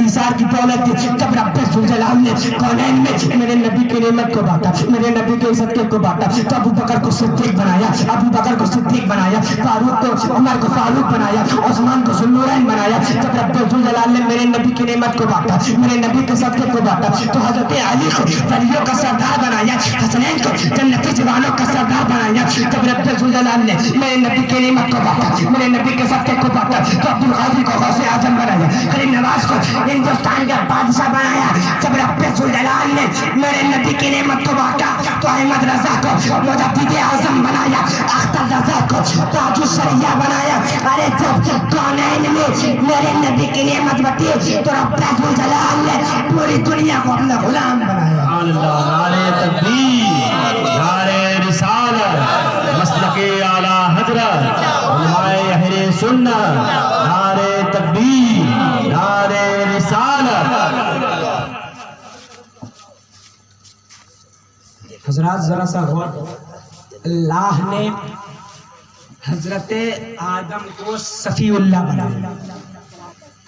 ईसा की दौलत। जब रब्बे ज़ुलजलाल ने कौनैन में मेरे नबी की नेमत को बांटा, मेरे नबी के सदके को बांटा, तो अबू बकर को सिद्दीक बनाया, अबू बकर को सिद्दीक बनाया, फारूक को उमर को फारूक बनाया, उस्मान को ज़ुन्नूरैन बनाया। जब रब्बे ज़ुलजलाल ने मेरे नबी की नेमत को बांटा, मेरे नबी के सदके को बांटा, तो हज़रत अली को वलियों का सरदार बनाया, हसनैन को जन्नती जवानों का सरदार बनाया। जब रब्बे ज़ुलजलाल ने मेरे नबी की नेमत को बांटा, मेरे नबी के सदके को बांटा, तो अब्दुल कादिर को गौसे आज़म बनाया, करीम नवाज को हिंदुस्तान का बादशाह बनाया। जब रब्बे ज़ुलजलाल ने मेरे नबी की नेमत को बांटा, तो अहमद रज़ा को मुजद्दिद आज़म बनाया, अख्तर रज़ा को ताजुश शरिया बनाया। अरे जब कौनैन में मेरे नबी की नेमत बटी तो रब्बे ज़ुलजलाल ने पूरी दुनिया को अपना गुलाम बनाया। नारे तकबीर, नारे रिसालत, मसलके आला हज़रत, उलमाए अहले सुन्नत, नारे तकबीर, नारे रिसालत। हजरत जरा सा गौर, अल्लाह ने हजरत आदम को सफ़ीउल्लाह बनाया,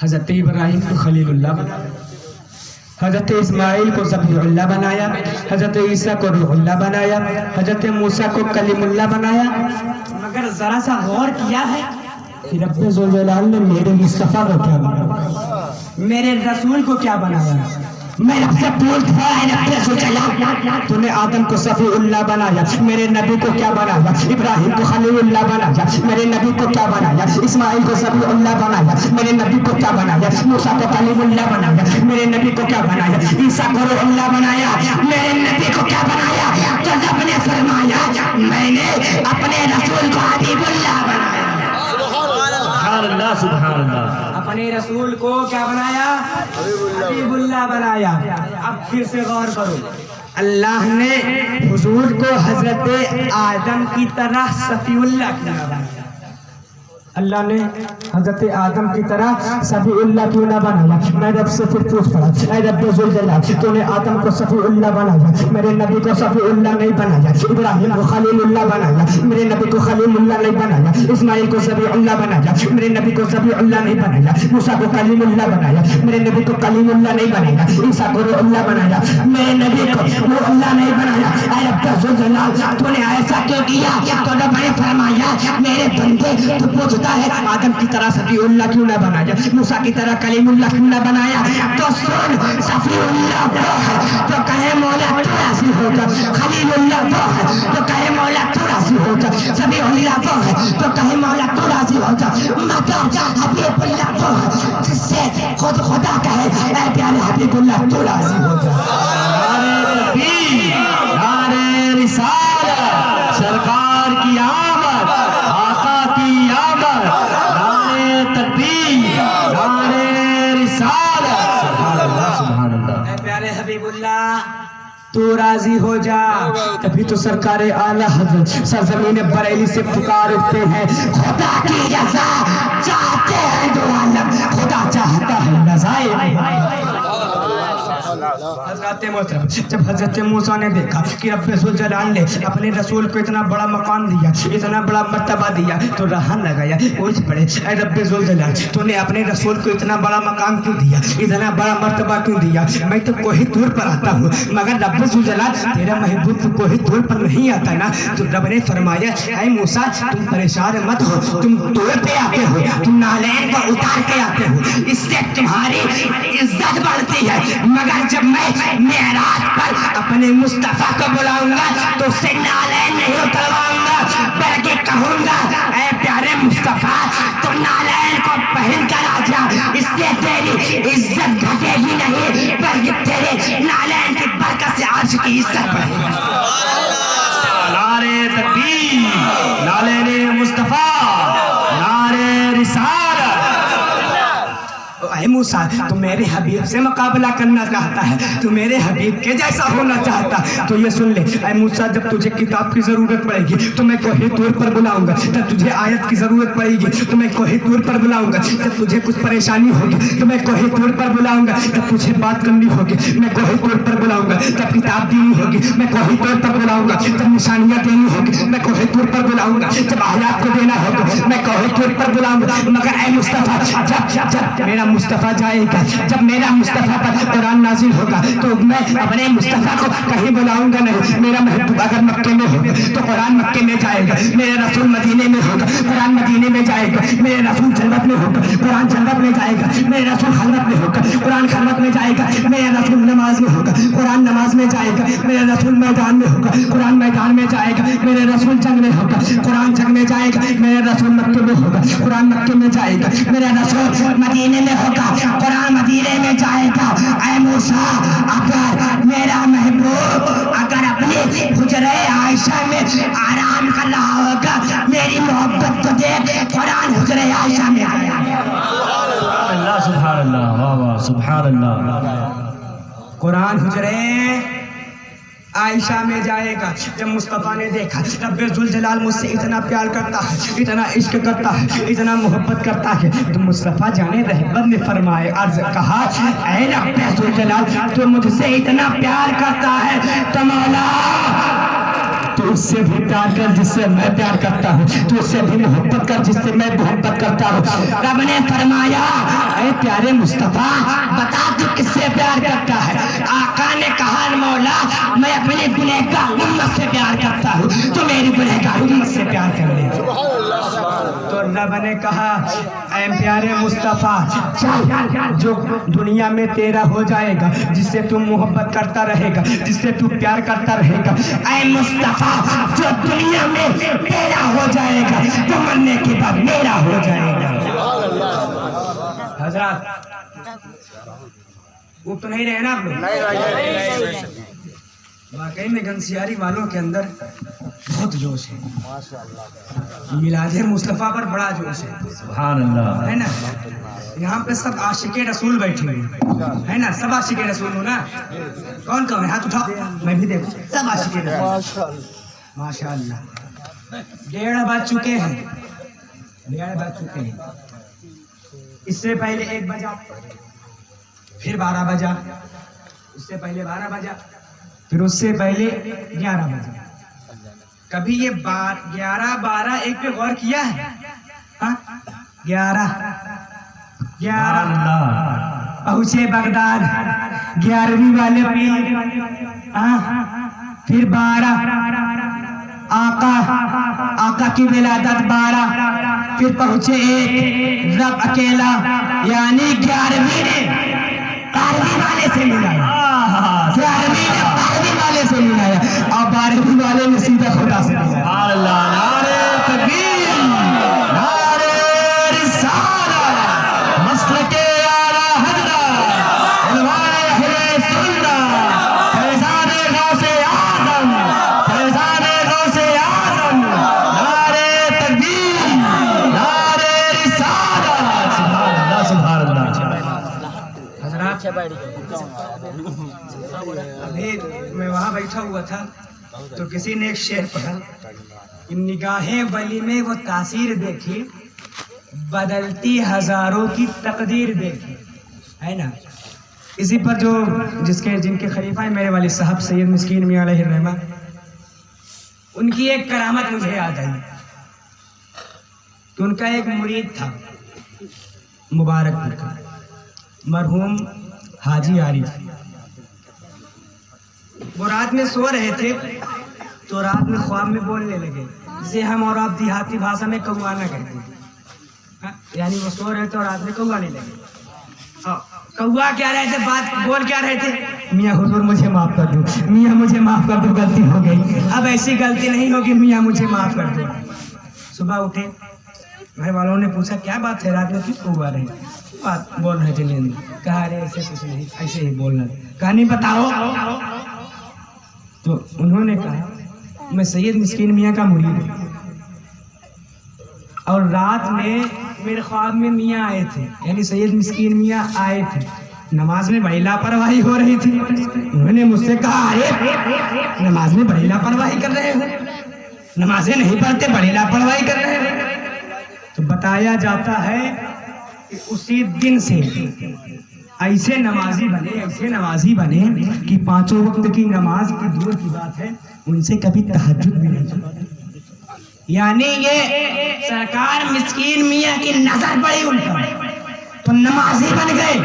हजरत इब्राहिम को खलीलुल्लाह बनाया, हजरत इस्माइल को ज़बीहुल्लाह बनाया, हजरत ईसा को रूहुल्लाह बनाया, हजरत मूसा को कलीमुल्लाह बनाया। मगर जरा सा गौर किया है कि रब्बे ज़ुलजलाल ने मेरे मुस्तफ़ा को क्या बनाया, मेरे रसूल को क्या बनाया। मैं आपसे पूछता है, तूने आदम को सफ़ीउल्लाह बनाया, मेरे नबी को क्या बनाया, इब्राहिम को खलीलुल्लाह बनाया, मेरे नबी को क्या बनाया, इस्माइल को सफ़ीउल्लाह बनाया, मेरे नबी को क्या बनाया, मूसा को कलीमुल्लाह बनाया, मेरे नबी को क्या बनाया, ईसा को रूहुल्लाह बनाया, मेरे नबी को क्या बनाया। अल्लाह सुभान अल्लाह। अपने रसूल को क्या बनाया? हबीबुल्लाह बनाया। अब फिर से गौर करो, अल्लाह ने हुजूर को हजरत आदम की तरह सफीउल्लाह क्यों ना बनाया? अल्लाह ने हजरत आदम की तरह सफीउल्लाह क्यों ना बनाया? मैं रब से फिर पूछ पड़ा, ऐ रब जुल जलाल, तूने आदम को सफीउल्लाह बनाया, मेरे नबी को सफीउल्लाह नहीं बनाया, इब्राहिम को खलीलुल्लाह बनाया, मेरे नबी को खलीलुल्लाह नहीं बनाया, इस्माइल को सफीउल्लाह बनाया, मेरे नबी को सफीउल्लाह नहीं बनाया, मूसा को कलीमुल्लाह बनाया, मेरे नबी को कलीमुल्लाह नहीं बनाया, ईसा को रूहुल्लाह बनाया, मेरे नबी को रूहुल्लाह नहीं बनाया। ऐ रब जुल जलाल, तूने ऐसा क्यों किया? तो रब ने फरमाया, मेरे बंदे तू पूछता है आदम की तरह सफीउल्लाह क्यों ना बनाया, मूसा की तरह कलीमुल्लाह क्यों ना बनाया? तो सुन, सफीउल्लाह वो है तो कहे मौला तू राजी होगा, खलीलुल्लाह वो है तो कहे मौला तू राजी होगा, सफीउल्लाह वो है तो कहे मौला तू राजी होगा, मगर हबीबुल्लाह वो है जिससे खुद खुदा कहे ऐ प्यारे हबीबुल्लाह तू राजी होगा। नारे रिसालत, सरकार की आमद, आका की आमद, नारे तकबीर, नारे रिसालत, सुभान अल्लाह सुभान अल्लाह। ऐ प्यारे हबीबुल्लाह तू राजी हो जा, तभी तो सरकार आला हज़रत सरजमीन बरेली से पुकार उठते हैं, खुदा की रज़ा चाहते हैं दो आलम, खुदा चाहता है नज़ाए। हज़रत मोहतरम, जब हज़रत मूसा ने देखा कि रब्बे ज़ुल जलाल ने अपने रसूल को इतना बड़ा मकाम दिया, इतना बड़ा मर्तबा दिया, तो रहन लगाया, पूछ पड़े, ऐ रब्बे ज़ुल जलाल, तूने अपने रसूल को इतना बड़ा मकाम क्यों दिया, इतना बड़ा मर्तबा क्यों दिया? मैं तो कोई दूर पर आता हूँ, मगर रब्बे ज़ुल जलाल तेरा महबूब तो कोई दूर पर नहीं आता ना। तो रब ने फरमाया, ऐ मूसा तुम परेशान मत हो, तुम दूर पे आते हो, तुम नालैन को उतार के आते हो, इससे तुम्हारी इज्जत बढ़ती है, मगर जब मैं मेराज पर अपने मुस्तफा को बुलाऊंगा तो उससे नालैन नहीं उतरवाऊंगा, बल्कि कहूंगा, ऐ प्यारे मुस्तफा तो नालैन को पहन कर आ जा, इससे तेरी इज्जत घटेगी नहीं, बल्कि तेरे नालैन की बरकत से अर्श की इज्जत बढ़ेगी। नारे तकबीर, नारे मुस्तफा, नारे रिसालत। ऐ मूसा तू मेरे हबीब से मुकाबला करना चाहता है, तू मेरे हबीब के जैसा होना चाहता, तो ये सुन ले, ऐ मूसा जब तुझे किताब की जरूरत पड़ेगी तो मैं कोई तौर पर बुलाऊंगा, जब तुझे आयत की जरूरत पड़ेगी तो मैं कोई तौर पर बुलाऊंगा, जब तुझे कुछ परेशानी होगी तो मैं कोई तौर पर बुलाऊंगा, जब तुझे बात करनी होगी मैं कोई तौर पर बुलाऊंगा, जब किताब देनी होगी मैं कोई तौर पर बुलाऊंगा, जब निशानियां देनी होगी मैं कोई तौर पर बुलाऊंगा, जब आयत को देना होगा मैं कोई तौर पर बुलाऊंगा, मगर ऐ मुस्तफा जब मेरा मुस्तफा जाएगा, जब मेरा मुस्तफा पर कुरान नाजिल होगा तो मैं अपने मुस्तफा को कहीं बुलाऊंगा नहीं। मेरा महबूब अगर मक्के में होगा तो कुरान मक्के में जाएगा, मेरे रसूल मदीने में होगा कुरान मदीने में जाएगा, मेरे रसूल जन्नत में होगा कुरान जन्नत में जाएगा, मेरे रसूल खलवत में होगा कुरान खलवत में जाएगा, मेरे रसूल नमाज में होगा कुरान नमाज में जाएगा, मेरे रसूल मैदान में होगा कुरान मैदान में जाएगा, मेरे रसूल जंग में होगा कुरान जंग में जाएगा, मेरे रसूल मक्के में होगा कुरान मक्के में जाएगा, मेरे रसूल मदीने में होगा कुरान मदीने में जाएगा। ऐ मूसा अगर मेरा महबूब अगर अपने हुजरे आयशा में आराम कर रहा होगा, मेरी मोहब्बत को देख कुरान हुजरे आयशा में आया। अल्लाह सुभान अल्लाह, वाह वाह सुभान अल्लाह। कुरान हुजरे आयशा में जाएगा। जब मुस्तफ़ा ने देखा रब्बे ज़ुल जलाल मुझसे इतना प्यार करता है, इतना इश्क करता है, इतना मोहब्बत करता है, तो मुस्तफ़ा जाने रहमत ने फरमाए अर्ज कहा, ऐ रब्बे ज़ुल जलाल तो मुझसे इतना प्यार करता है तो मौला तो उससे भी प्यार कर जिससे मैं प्यार करता हूँ, तो उससे भी मोहब्बत कर जिससे मैं मोहब्बत करता हूँ। रब ने फरमाया, ऐ प्यारे मुस्तफ़ा बता तू किससे प्यार करता है? आका ने कहा, मौला मैं अपने गुनहगार उम्मत से प्यार करता हूँ, तो मेरी गुनहगार उम्मत से प्यार कर ले। तो रब ने कहा, ऐ प्यारे मुस्तफ़ा चल जो दुनिया में तेरा हो जाएगा, जिससे तू मोहब्बत करता रहेगा, जिससे तू प्यार करता रहेगा, ऐ मुस्तफ़ा जो दुनिया में तेरा हो जाएगा तो मरने के बाद मेरा हो जाएगा। हजरत वो तो नहीं रहे ना आप लोग? वाकई में घनसियारी वालों के अंदर बहुत जोश है। मिलादे मुस्तफ़ा पर बड़ा जोश है, सुभान अल्लाह। है ना। यहाँ पे सब आशिके रसूल बैठे हुए है ना, सब आशिके रसूल हो ना। कौन कौन है, हाथ उठाओ, मैं भी देखूं। सब आशिके रसूल, माशाअल्लाह। 1:30 बज चुके हैं, 1:30 बज चुके हैं। इससे पहले 1 बजा, फिर 12 बजा, उससे पहले 12 बजा, फिर उससे पहले 11 बजा। कभी ये 11, 12, 1 पे गौर किया है? 11 पहुंचे बगदाद, 11वीं वाले फिर 12 आका की विलादत, 12 फिर पहुंचे 1 रब अकेला, यानी 11वीं ने 12वीं वाले से मिलाया, 11वीं ने 12वीं वाले से मिलाया और 12वीं वाले ने सीधा खुदा से मिलाया। अल्लाह, नारे तकबीर, नारे रिसालत, मसलके आला हज़रत, उलमाए अहले सुन्नत, फैज़ाने गौसे आज़म, फैज़ाने गौसे आज़म, नारे तकबीर, नारे रिसालत। सुभान अल्लाह, सुभान अल्लाह। अभी मैं वहाँ बैठा हुआ था तो किसी ने एक शेर पढ़ा कि निगाहें वली में वो तासीर देखी, बदलती हजारों की तकदीर देखी, है ना। इसी पर जो जिनके खलीफा है मेरे वाले साहब सैयद मिस्कीन मियां अलैहि रहमा, उनकी एक करामत मुझे याद आई कि उनका एक मुरीद था मुबारकपुर का, मरहूम हाजी आरिफ। वो रात में सो रहे थे तो रात में ख्वाब में बोलने लगे, जिसे हम और आप देहाती भाषा में कौआना कहते हैं। यानी वो सो रहे थे और रात में कौआने लगे। कौआ क्या रहे थे, बात बोल क्या रहे थे, मियाँ हुजूर मुझे माफ कर दो, मियाँ मुझे माफ कर दो, गलती हो गई, अब ऐसी गलती नहीं होगी, मियाँ मुझे माफ कर दो। सुबह उठे, घर वालों ने पूछा क्या बात है, रात में क्यों कौआ रहे, बात बोल रहे थे नींद में। कहा अरे ऐसे कुछ नहीं, ऐसे ही बोलना, कहानी बताओ। तो उन्होंने कहा मैं सैयद मिस्कीन मियाँ का मुरीद हूँ और रात में मेरे ख्वाब में मियाँ आए थे, यानी सैयद मिस्कीन मियाँ आए थे, नमाज में बड़ी लापरवाही हो रही थी। उन्होंने मुझसे कहा अरे नमाज में बड़ी लापरवाही कर रहे हो, नमाजें नहीं पढ़ते, बड़ी लापरवाही कर रहे हो। तो बताया जाता है कि उसी दिन से ऐसे नमाजी बने कि 5 वक्त की नमाज की दूर की बात है, उनसे कभी तहज्जुद भी नहीं छूटा। यानी ये सरकार मिस्कीन मियाँ की नजर पड़ी उन पर, तो नमाजी बन गए।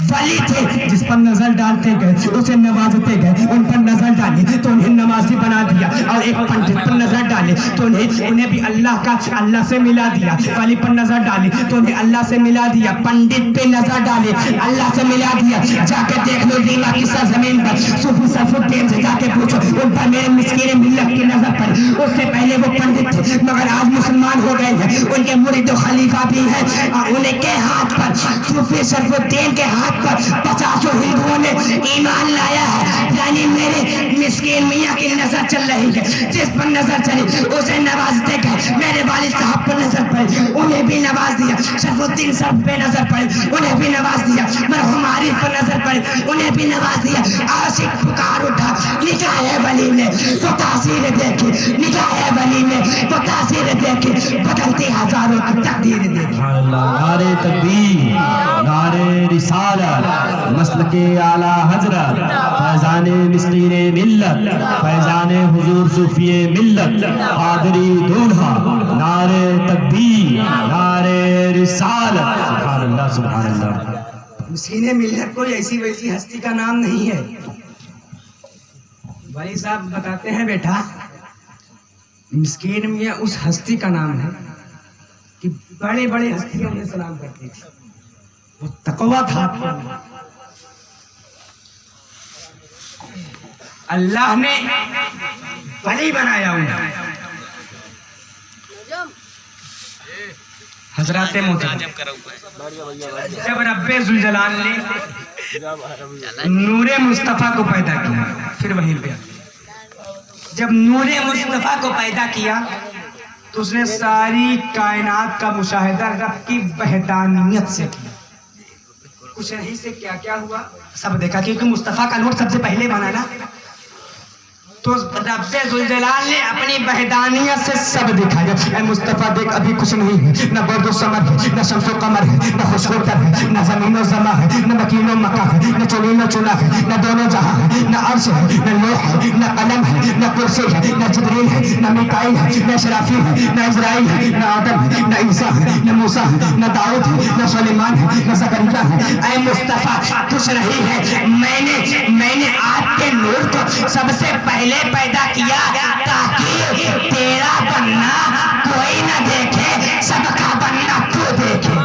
वली थे जिस पर नजर डालते गए उसे नवाजते गए, उन पर नजर डाली तो उन्हें नमाजी बना दिया, और एक पंडित पर नजर डाली तो उन्हें भी अल्लाह से मिला दिया। वली पर नजर डाली तो उन्हें अल्लाह से मिला दिया, पंडित पे नजर डाली अल्लाह से मिला दिया। जाके देख लो रीमा की सरजमीन पर, सूफी सरफुद्दीन से जाके पूछो, उन पर मेरे मिस्कीन मिल्लत की नजर पड़ी। उससे पहले वो पंडित थे मगर आज मुसलमान हो गए हैं, उनके मुरीद व खलीफा भी है, और उनके हाथ पर सूफी सरफुद्दीन के हाथ पर 50 हिंदुओं ने ईमान लाया है। यानी मेरे मिस्कीन मियाँ की नजर चल रही है, जिस पर नजर चली उसे नवाजते गए। मेरे वालिद साहब पर नजर पड़ी, उन्हें भी नवाज दिया। शरफुद्दीन साहब पे नजर पड़ी, उन्हें भी नवाज दिया। मरहूम आरिफ पर नजर पड़ी, उन्हें भी नवाज दिया। आशिक पुकार उठा, निकाह वली ने तो तासीर देखी, निकाह वली ने तो तासीर देखी, बदलती हजारों की तकदीर देखी। नारे तकबीर, नारे रिसालत, मसलके आला हज़रत, फैज़ाने मिस्कीने मिल्लत, फैज़ाने हुजूर सूफिये मिल्लत, कादरी दूल्हा, नारे तकबीर, नारे रिसालत। सुभान अल्लाह, सुभान अल्लाह। मिस्कीने मिल्लत कोई ऐसी वैसी हस्ती का नाम नहीं है। भाई साहब बताते हैं बेटा, मिस्कीन मियाँ उस हस्ती का नाम है कि बड़े बड़े हस्तियां उन्हें सलाम करती थी, वो तकवा था। अल्लाह ने वली बनाया उन्हें। हजरत मोहतरम जब रब्बे जुलजलाल ने नूरे मुस्तफ़ा को पैदा किया, फिर वहीं पे जब नूरे मुस्तफा को पैदा किया तो उसने सारी कायनात का मुशाहिदा रब की वहदानियत से किया। कुछ नहीं से क्या क्या हुआ सब देखा, क्योंकि मुस्तफा का नूर सबसे पहले बना ना, तो रब्बे जुल जलाल ने अपनी वहदानियत से सब दिखाया। ऐ मुस्तफा देख अभी कुछ नहीं है, न बर्दो समर है, न शम्सो कमर है, न खुशबूतर है, न जमीनो जमा है, न मकीनो मका है, न चुनीनो चुना है, न दोनों जहां है, न अर्श है, न लोह है, न कलम है, न कुर्सी है, न जिब्रील है, न मीकाईल है, न इस्राफील है, न इज़राइल है, न आदम है, न ईसा है, न मूसा है, न दाऊद है, न सुलेमान है, न ज़करिया है। ऐ मुस्तफा कुछ नहीं है, मैंने आपके नूर को सबसे पहले पैदा किया ताकि तेरा बनना कोई न देखे, सबका बनना तू देखे।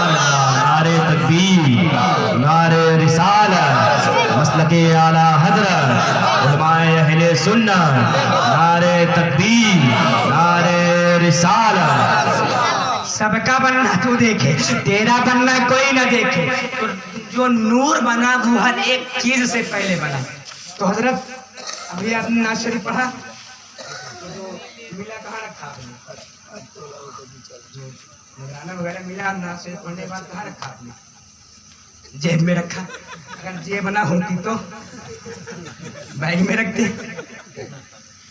नारे तकबीर, नारे रिसालत, मसलके आला हजरत, उलमाए अहले सुन्नत, नारे तकबीर, नारे रिसालत। सबका बनना तू देखे, तेरा बनना कोई न देखे। तो जो नूर बना वो हर एक चीज से पहले बना। तो हजरत अभी आपने नाज शरीफ पढ़ा, तो जो मिला कहाँ रखा आपने, जो नजराना वगैरह मिला नाज शरीफ पढ़ने के बाद कहाँ रखा आपने, जेब में रखा। अगर जेब ना होती तो बैग में रखते,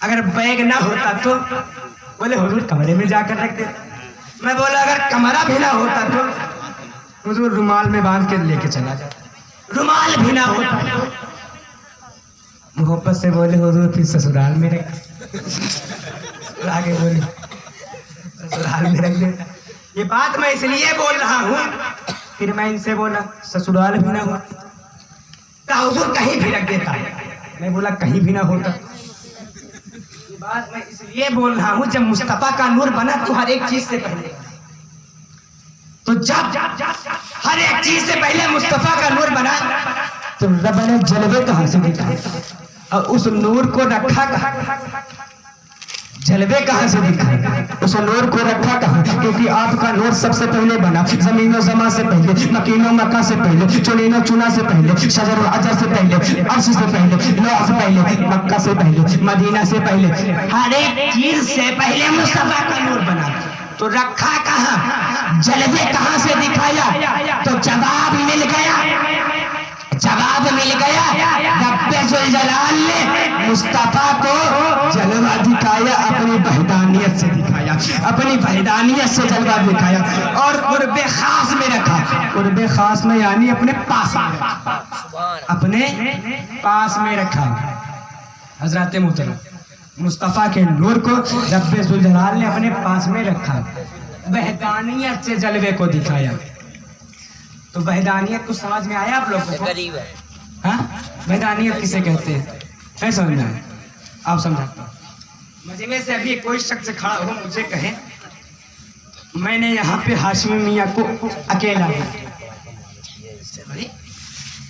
अगर बैग ना होता तो बोले हुजूर कमरे में जाकर रख दे। मैं बोला अगर कमरा भी ना होता तो हुजूर रुमाल में बांध के लेके चला जाता। रुमाल भी ना होता, मोहब्बत से बोले हुजूर फिर ससुराल में रख, आगे बोले ससुराल में रख दे। ये बात मैं इसलिए बोल रहा हूँ, फिर मैं इनसे बोला ससुराल भी ना हो तो हुजूर कहीं भी रख देता। मैं बोला कहीं भी ना होता। ये बात मैं इसलिए बोल रहा हूँ, जब मुस्तफा का नूर बना तो हर एक चीज से पहले, तो जब हर एक चीज से पहले मुस्तफा का नूर बना तो रब ने जलवे कहां से दिखाए और उस नूर को रखा कहां, जलवे कहां से दिखाए, उस नूर को रखा कहां, क्योंकि आपका नूर सबसे पहले बना जमीनो जमा से पहले, मकीनो मक्का से पहले, चुनीनो चुना से पहले, शजर व अजर से पहले, अर्श से पहले, लौह से पहले, मक्का से पहले, मदीना से पहले, हर एक चीज से पहले मुस्तफा का नूर बना। तो रखा कहां, जलवे कहां से दिखाया, तो जवाब मिल गया, जवाब मिल गया। रब्बे जुल जलाल ने मुस्तफा को जलवा दिखाया, अपनी वहदानियत से दिखाया, अपनी वहदानियत से जलवा दिखाया और कुर्बे खास में रखा। कुर्बे खास में यानी अपने पास में रखा, अपने पास में रखा। हजरत मोहतरम मुस्तफा के नूर को रब्बे जुल जलाल ने अपने पास में रखा, वहदानियत से जलवे को दिखाया। तो वहदानियत को समझ में आया आप लोगों को? हाँ, वहदानियत किसे कहते हैं, है समझ में? आप समझाते हो। मजमे से अभी कोई शख्स खड़ा हो मुझे कहे मैंने यहाँ पे हाशमी मियाँ को अकेला देखा,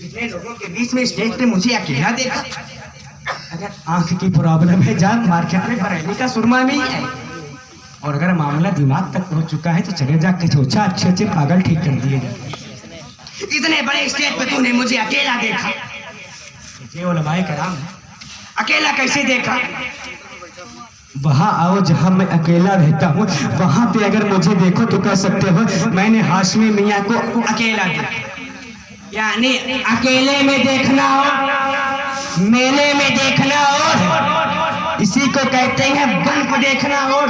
इतने लोगों के बीच में स्टेज पे मुझे अकेला देखा। अगर आंख की प्रॉब्लम है जा मार्केट में बरेली का सुरमा नहीं है, और अगर मामला दिमाग तक पहुंच चुका है तो चले जा के सोचा अच्छे अच्छे पागल ठीक कर दिए जाए। इतने बड़े स्टेज पे तूने मुझे अकेला देखा, ये उलमाए कराम है, अकेला कैसे देखा? वहां आओ जहां मैं अकेला रहता हूँ, वहां पे अगर मुझे देखो तो कह सकते हो मैंने हाशमी मियाँ को अकेला देखा। यानी अकेले में देखना और मेले में देखना और इसी को कहते हैं बन को देखना और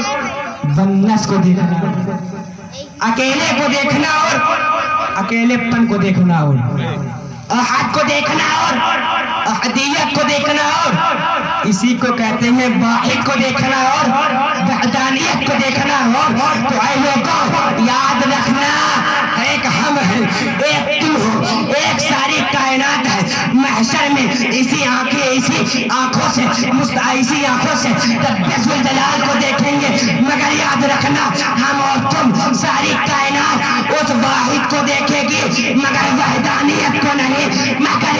बनस को देखना, अकेले को देखना और अकेलेपन को देखना और अहद को देखना और अहदियत को देखना और इसी को कहते हैं वाहिद को देखना और वहदानियत को देखना और। तो ऐ लोगों याद रखना, एक हम हैं, एक तुम हो, एक सारी कायनात है। महशर में इसी आंखों से इसी आंखों से रब्बे जुल जलाल को देखेंगे, मगर याद रखना हम और तुम सारी कायनात उस वाहिद को देखेगी मगर वहदानियत को नहीं। मगर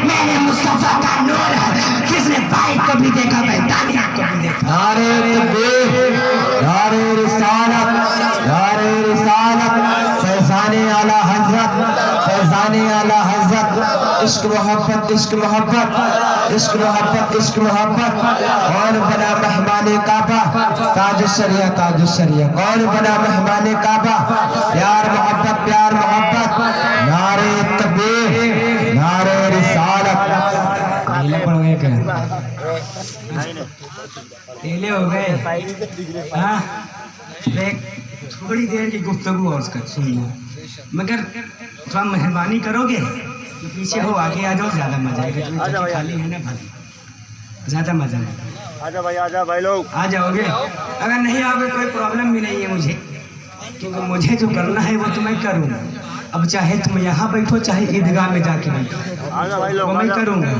मैंने मुस्तफा का नूर है, किसने वाहिद को भी देखा वहदानियत को भी देखा। नारे तकबीर, नारे रिसालत, नारे रिसालत, फैज़ाने आला हज़रत, फैज़ाने आला हज़रत, इश्क व मोहब्बत इश्क मोहब्बत इश्क मोहब्बत इश्क मोहब्बत। कौन बना मेहमाने काबा, ताजुश्शरिया ताजुश्शरिया। कौन बना मेहमाने काबा, प्यार मोहब्बत प्यार मोहब्बत। नारे तकबीर नारे रिसालत। ढीले पड़ गए क्या? ढीले हो गए? हाँ, एक थोड़ी देर की गुफ्तगू और सुन लो, मगर थोड़ा मेहरबानी करोगे तो पीछे हो, आगे आ जाओ, ज़्यादा मजा आएगा। खाली है ना भाई, ज़्यादा मजा आएगा। आजा भाई लोग आ जाओगे? अगर नहीं आओगे कोई प्रॉब्लम भी नहीं है मुझे, क्योंकि मुझे जो करना है वो तो मैं करूँगा। अब चाहे तुम यहाँ बैठो चाहे ईदगाह में जाके बैठो, आजा भाई लोग वो मैं करूँगा।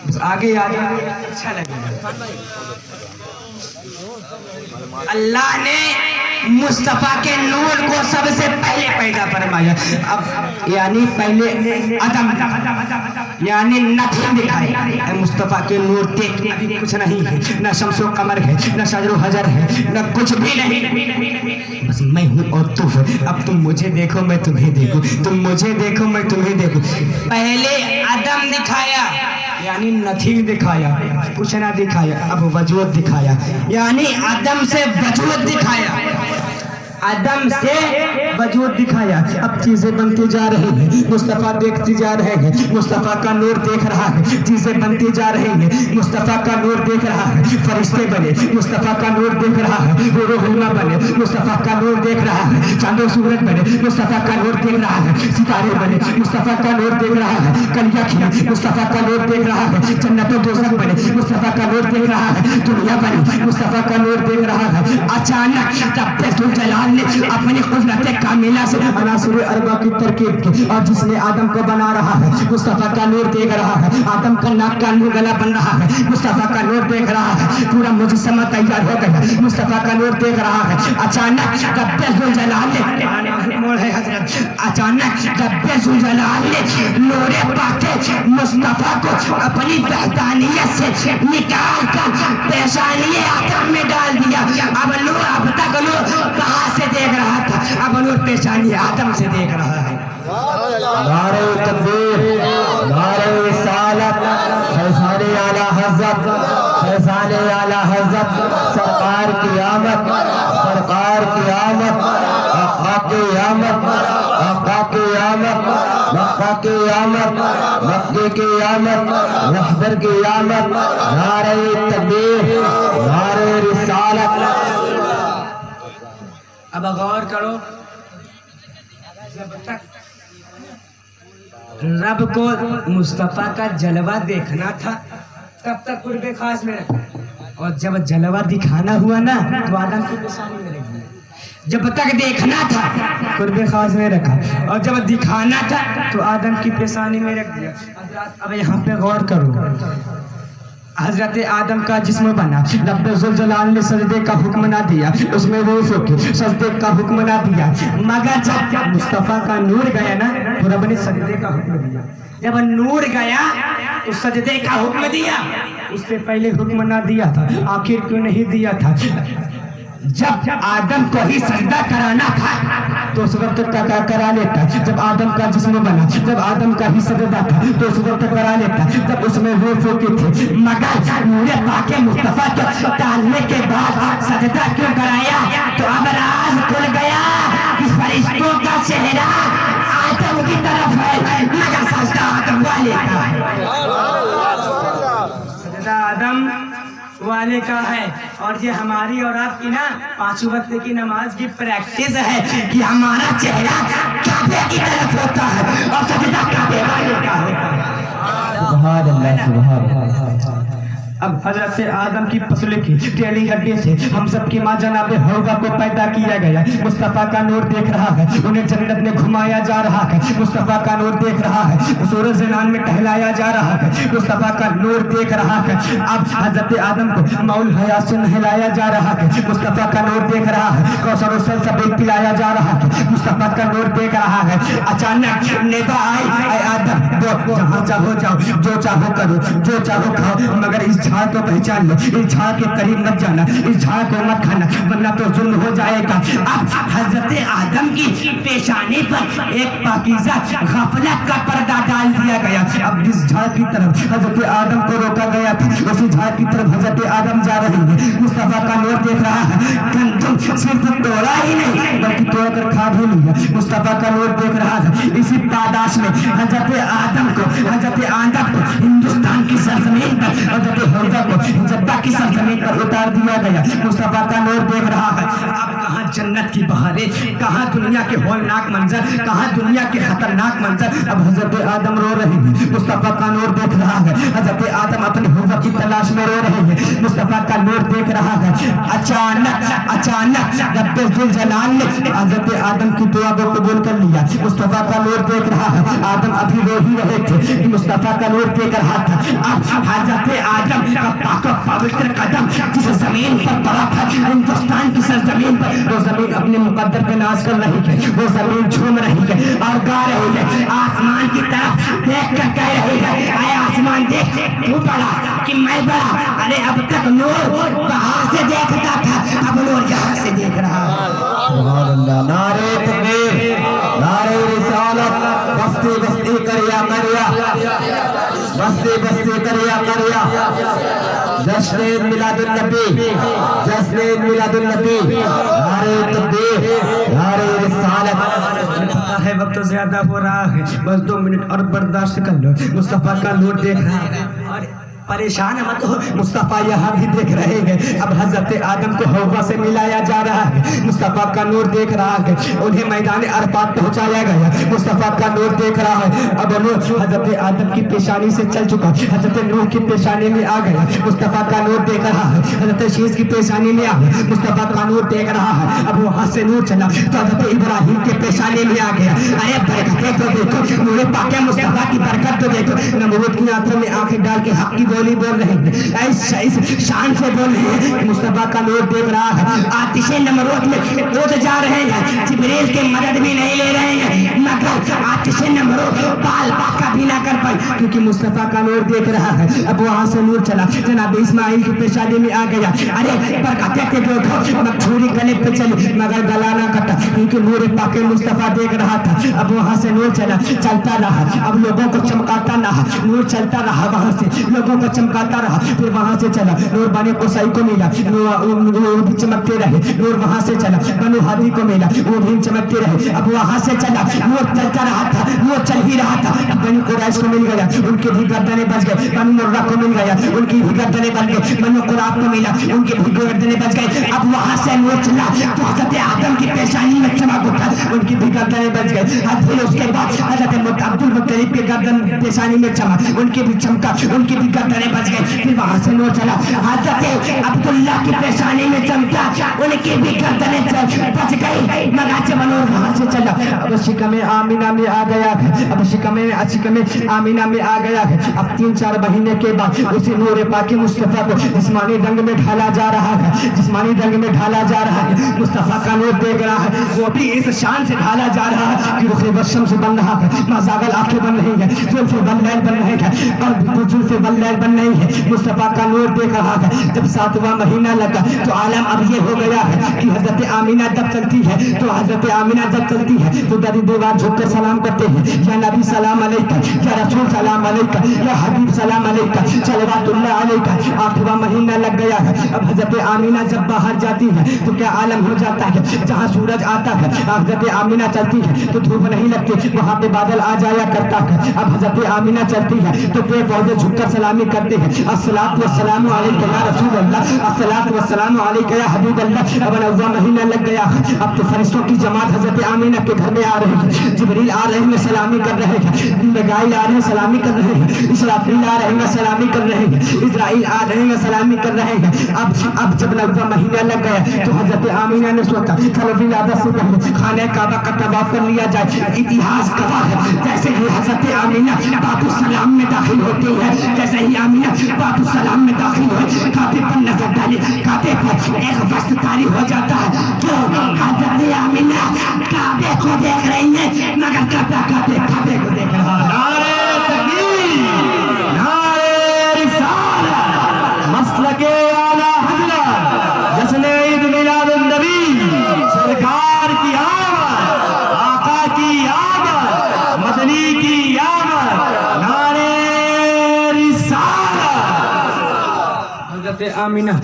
बस आगे आ जाओ, अच्छा लगेगा। अल्लाह ने मुस्तफा के नूर को सबसे पहले पैदा फरमाया। अब यानी पहले आदम यानी नथिंग दिखाई। मुस्तफा के नूर देखने भी कुछ नहीं है, न शम्सो कमर है, न शजरो हजर है, न कुछ भी नहीं, बस मैं हूँ और तू है। अब तुम मुझे देखो मैं तुम्हें देखूं, तुम मुझे देखो मैं तुम्हें देखूं। पहले आदम दिखाया यानी नथिंग दिखाया, कुछ ना दिखाया। अब वजूद दिखाया यानी आदम से वजूद दिखाया, आदम से वजूद दिखाया। अब चीजें बनती जा रही हैं, मुस्तफा देखती जा रहे हैं, मुस्तफा का नूर देख रहा है। चीजें बनती जा रही हैं, मुस्तफा का नूर देख रहा है। फरिश्ते बने, मुस्तफा का नूर देख रहा है। रूहुल्लाह बने, मुस्तफा का नूर देख रहा है। चांदो सूरज बने, मुस्तफा का नूर देख रहा है। सितारे बने, मुस्तफा का नूर देख रहा है। कलिया खिले, मुस्तफा का नूर देख रहा है। जन्नत और दोज़ख बने, मुस्तफा का नूर देख रहा है। दुनिया बनी, मुस्तफा का नूर देख रहा है। अचानक रब्बुल जलाल ने अपनी कुदरत कामिला से अनासुर अरबा की तरकीब की, और जिसने आदम को बना रहा है मुस्तफा का नूर देख रहा है। आदम का नाक का नूर गला बन रहा है, मुस्तफा का नूर देख रहा है। पूरा मुजस्समा तैयार हो गया, मुस्तफा का नूर देख रहा है। अचानक रब्बुल जलाल ने मोड़ है हजरत, अचानक रब्बुल जलाल ने नूरे पाके मुस्तफा को अपनी वहदानियत से निकाल कर पेशानी आदम में डाल दिया। अब नूर अब तक नूर कहाँ से देख रहा था, अब नूर पेशानी आदम से देख रहा है। नारे तकबीर नारे रिसालत। फैज़ाने आला हज़रत, फैज़ाने आला हज़रत, सरकार की आमद, सरकार की आमद, आका की आमद, आका की आमद, मक्का की आमद, मक्के की आमद, रहबर की आमद। नारे तकबीर नारे रिसालत। अब गौर करो, जब तक रब को मुस्तफा का जलवा देखना था तब तक कुर्बे खास में रखा, और जब जलवा दिखाना हुआ ना तो आदम की पेशानी में रख दिया। जब तक देखना था कुर्बे खास में रखा, और जब दिखाना था तो आदम की पेशानी में रख दिया। अब यहाँ पे गौर करो, हजरत आदम का जिस्म बना, रब्बुल जलाल ने सजदे का हुक्म ना दिया, उसमें रूह फूकी, सजदे का हुक्म ना दिया। मगर जब मुस्तफा का नूर गया ना तो रब ने सजदे का हुक्म दिया। जब नूर गया तो सजदे का हुक्म दिया, उससे पहले हुक्म ना दिया था। आखिर क्यों नहीं दिया था? जब आदम को ही सजदा कराना था तो उस वक्त करा लेता। जब आदम का जिस्म बना, जब आदम का ही सजदा था तो उस वक्त करा लेता, जब उसमें रूह फूकी थी। मगर नूरे पाके मुस्तफा को डालने के बाद सजदा क्यों कराया? तो अब राज खुल गया कि फरिश्तों का चेहरा आदम की तरफ है, मगर सजदा आदम वाले का है। सजदा आदम वाले का है। और ये हमारी और आपकी ना 5 वक्त की नमाज की प्रैक्टिस है कि हमारा चेहरा काबे की तरफ होता है और सजदा काबे वाले का होता है। सुभान अल्लाह सुभान अल्लाह। अब हजरत आदम की पसले की टेढ़ी हड्डी से हम सबकी माँ जनाबे हव्वा को पैदा किया गया। मुस्तफा का नूर देख रहा है, उन्हें जन्नत में घुमाया जा रहा है। मुस्तफा का नूर देख रहा है, सूरज ज़िनान में टहलाया जा रहा है। मुस्तफा का नूर देख रहा है। अब हजरत आदम को मौल हयात से नहलाया जा रहा है। मुस्तफा का नूर देख रहा है। कौसर सलसबील पिलाया जा रहा है। मुस्तफा का नूर देख रहा है। अचानक नेदा आई, आदम जहाँ चाहो जाओ, जो चाहो करो, जो चाहो खाओ, मगर इस झाड़ को पहचान लो, इस झाड़ के करीब मत जाना, इस झाड़ को मत खाना, वरना तो जुल्म हो जाएगा। अब हजरत आदम की पेशानी पर एक पाकीज़ा गफलत का पर्दा डाल दिया गया। अब जिस झाड़ की तरफ हजरत आदम को रोका गया था, उसी झाड़ की तरफ हजरत आदम जा रहे हैं। मुस्तफा का नूर देख रहा है, गंदम सिर्फ तोड़ा ही नहीं बल्कि तोड़कर खा भी लिया। मुस्तफा का नूर देख रहा था। इसी पादाश में हजरत आदम को हिंदुस्तान की सरजमीन पर, हजरत हौजा को जद्दा की सरजमीन पर उतार दिया गया। मुस्तफा का नूर देख रहा है। अब कहाँ जन्नत की बहारें, कहाँ दुनिया के हौलनाक मंजर, कहाँ दुनिया के खतरनाक मंजर। अब हजरत आदम रो रहे हैं, मुस्तफा का नूर देख रहा है। हजरत आदम अपने हौजा की तलाश में रो रहे हैं, मुस्तफा का नूर देख रहा है। अचानक रब्बे जुल जलाल ने हजरत आदम की दुआ को कबूल कर लिया। मुस्तफा का नूर देख रहा है। आदम अभी रो ही रहे थे, मुस्तफा का नूर देख रहा था। अब हजरत आदम का पाक पवित्र कदम जिस जमीन पर पड़ा था, हिंदुस्तान की सरजमीन पर, वो जमीन अपने मुकद्दर पे नाज कर रही है, वो जमीन झूम रही है और गा रही है। आसमान की तरफ देख कर कह रही है, आए आसमान देख, तू बड़ा कि मैं बड़ा। अरे अब तक नूर बाहर से देखता था, अब नूर यहाँ से देख रहा है। नारे तकबीर, नारे रिसालत, बस्ती बस्ती करिया करिया, बस्ती बस्ती करिया करिया। जश्न मिलादुन नबी, जश्न मिलादुन नबी, नारे तकबीर, नारे रिसालत। पता है वक्त ज्यादा हो रहा है, बस 2 मिनट और बर्दाश्त कर लो। मुस्तफा का नूर देख रहा है, परेशान मत हो, मुस्तफा यहाँ भी देख रहे हैं। अब हजरत आदम को हवा से मिलाया जा रहा है, मुस्तफा का नूर देख रहा है। उन्हें मैदान अरफात पहुंचाया गया, मुस्तफा का नूर देख रहा है। अब नूर हजरत आदम की पेशानी से चल चुका, हजरत नूह की पेशानी में आ गया, मुस्तफा का नूर देख रहा है। हजरत शीश की पेशानी में आ गया, मुस्तफा का नूर देख रहा है। अब वहां से नूर चला तो हजरत इब्राहिम के पेशानी में आ गया। अरे बरकतें तो देखो, नूर पाक मुस्तफा की बरकत तो देखो। नमरूद की आंखों में आंखें डाल के हक की बोली बोल रहे हैं, ऐसे शान से बोल रहे हैं। मुस्तफा का नूर देख रहा है। आतिशे नमरूद में कूद जा रहे हैं, जिब्रील की मदद भी नहीं ले रहे हैं, मगर आतिशे नमरूद बाल बाका भी ना कर पाए, क्योंकि मुस्तफा का नूर देख रहा है। अब वहां से नूर चला, जनाब इस्माइल की पेशानी में आ गया। अरे बरकतें के देखो, छुरी गले पे चली मगर गला ना कटा, क्योंकि नूर पाक मुस्तफा देख रहा था। अब वहां से नूर चला, चलता रहा, अब लोगों को चमकाता रहा। नूर चलता रहा, वहां से लोगों को चमकाता रहा। फिर वहां से चला, नूर बने कोसाई को मिला, नूर भी चमकते रहे। नूर वहां से चला, बनु हादी को मिला, वो भी चमकते रहे। अब वहां से चला, नूर चलता रहा था, नूर चल ही रहा था। बनु कुरैश को मिल गया, उनके भी गर्दनें बच गए। बनु मुर्रा को मिल गया, उनकी भी गर्दनें बच गई। बनु कुराब को मिला, उनके भी गर्दनें बच गई। अब वहां से नूर चला तो हजरत आदम की पेशानी में चमक उठा, उनकी भी गर्दनें बच गई। फिर उसके बाद हजरत अब्दुल मुत्तलिब के गर्दन पेशानी में चमक, उनकी भी चमका, उनकी भी गर्दनें बच गई। फिर वहां से नूर चला, हजरत अब्दुल्ला की पेशानी में चमका, उनकी भी गर्दनें बच गई, मगर जब नूर वहां से चला, अब शिकम आमीना में आ गया है। अब शिकम आमीना में आ गया है। अब 3-4 महीने के बाद उसी नूर पाक मुस्तफा को जिस्मानी रंग में ढाला जा रहा है, जिस्मानी रंग में ढाला जा रहा है। मुस्तफा का नूर देख रहा है, वो भी इस शान से ढाला जा रहा है कि रुखे बशम से बन रहा है, मजागल आंखें बन रही है, जुल्फे बल्लैल बन रहे हैं, और जुल्फे बल्लैल बन रही है। मुस्तफा का नूर देख रहा है। जब 7वां महीना लगा तो आलम अब ये हो गया है कि हजरत आमीना जब चलती है, तो हजरत आमीना जब चलती है तो दरी दीवार झुककर सलाम करते हैं, या नबी सलाम अलैका, या रसूल सलाम अलैका, या हबीब सलाम अलैका, सल्लल्लाहु अलैका। 8वां महीना लग गया है। अब हजरत आमीना जब बाहर जाती है तो क्या आलम हो जाता है, जहाँ सूरज आता है हजरत आमीना चलती है तो धूप नहीं लगती, वहाँ पे बादल आ जाया करता है। अब हजरत आमीना चलती है तो पेड़ पौधे झुककर सलामी करते हैं, अस्सलातु वस्सलामु अलैका या रसूल अल्लाह, अस्सलातु वस्सलामु अलैका या हबीब अल्लाह। अब 9वां महीना लग गया है। अब तो फरिश्तों की जमात हजरत आमीना के घर में आ रही है, जिब्रील आ रहे हैं, सलामी कर रहे हैं, मिकाईल आ रहे हैं, सलामी कर रहे हैं, इसराफील आ रहे हैं, सलामी कर रहे हैं, इजराइल आ रहे हैं, सलामी कर रहे हैं। अब जब 9वां महीना लग गया तो हजरत आमीना ने सोचा चलो विलादत से पहले खाने काबा का तवाफ कर लिया जाए। इतिहास गवाह है, जैसे ही हजरत आमीना बाबू सलाम में दाखिल होती है, जैसे ही आमीना बाबू सलाम में दाखिल हुए, काबे पर नजर डाली, काबे पर एक वस्त तारी हो जाता है। तो हजरत आमीना काबे को देख रही है, मगर काबे को देख रहा है। नारे तकबीर, नारे रिसालत, हजरत आमिना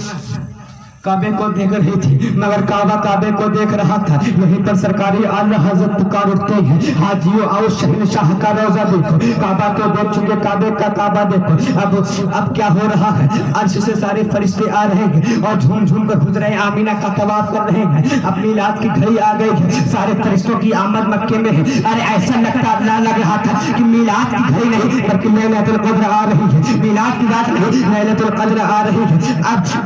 काबे को देख रही थी, मगर काबा काबे को देख रहा था। यहीं पर सरकारी आला हजरत पुकार उठते हैं, हाजियों आओ शहनशाह का रोजा देखो। काबा को देख चुके, काबे का काबा देखो। अब क्या हो रहा है, अर्श से सारे फरिश्ते आ रहे हैं और झूम झूम कर गुजर रहे, आमीना का तवाफ कर रहे हैं। अपनी रात की घड़ी आ गई है, सारे फरिश्तों की आमद मक्के में है। अरे ऐसा लग रहा था कि मीलाद की घड़ी नहीं बल्कि लैलतुल कद्र आ रही है, मीलाद की रात नहीं लैलतुल कद्र आ रही है।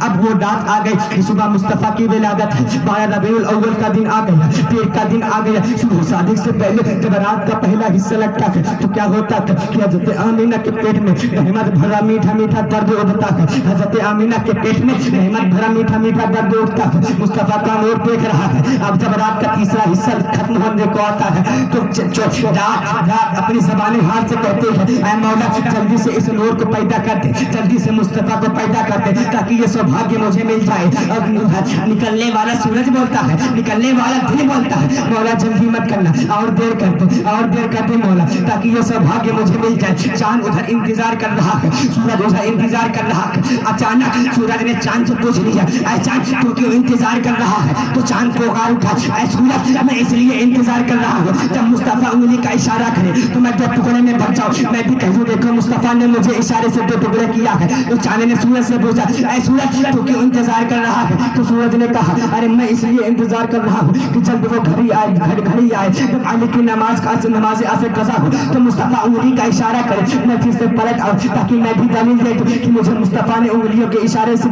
अब वो रात आ गई कि सुबह मुस्तफा की विलादत है, 12 रबीउल अव्वल का दिन आ गया, पीर का दिन आ गया। सुबह सादिक से पहले जब रात का पहला हिस्सा लगता है तो क्या होता था कि हजरत आमीना के पेट में रहमत भरा मीठा मीठा दर्द उठता है। हजरत आमीना के पेट में रहमत भरा मीठा मीठा दर्द उठता है। मुस्तफा का नूर देख रहा है। अब जब रात का तीसरा हिस्सा खत्म होने को आता है तो रात अपनी ज़बानी हाथ से कहते हैं, ऐ मौला जल्दी से इस नूर को पैदा कर दे, जल्दी से मुस्तफा को पैदा कर दे ताकि ये सौभाग्य मुझे मिल जाए। और निकलने वाला सूरज बोलता है, निकलने वाला दिन बोलता है, मौला जल्दी मत करना, और देर करते मौला ताकि ये सौभाग्य मुझे मिल जाए। चांद उधर इंतजार कर रहा है, सूरज उधर इंतजार कर रहा है। अचानक सूरज ने चांद से पूछ लिया, ऐ चांद तू क्यों इंतजार कर रहा है? तो चांद को गार उठा, ऐ सूरज मैं इसलिए इंतजार कर रहा हूँ जब मुस्तफा उंगली का इशारा करे तो मैं 2 टुकड़े में बच जाऊँ। मैं भी कहूँ देखो मुस्तफा ने मुझे इशारे से 2 टुकड़े किया है। तो चांद ने सूरज से पूछा, ऐ सूरज तू क्यों इंतजार कर रहा है? तो सूरज ने कहा, अरे मैं इसलिए इंतजार कर रहा हूँ कि जल्द वो घड़ी आए जब अली की नमाज असर कज़ा हो तो मुस्तफा उंगली का इशारा करे, मैं फिर से पलट आऊँ ताकि मैं भी दलील दे दूँ कि मुझे मुस्तफा ने उंगलियों के इशारे से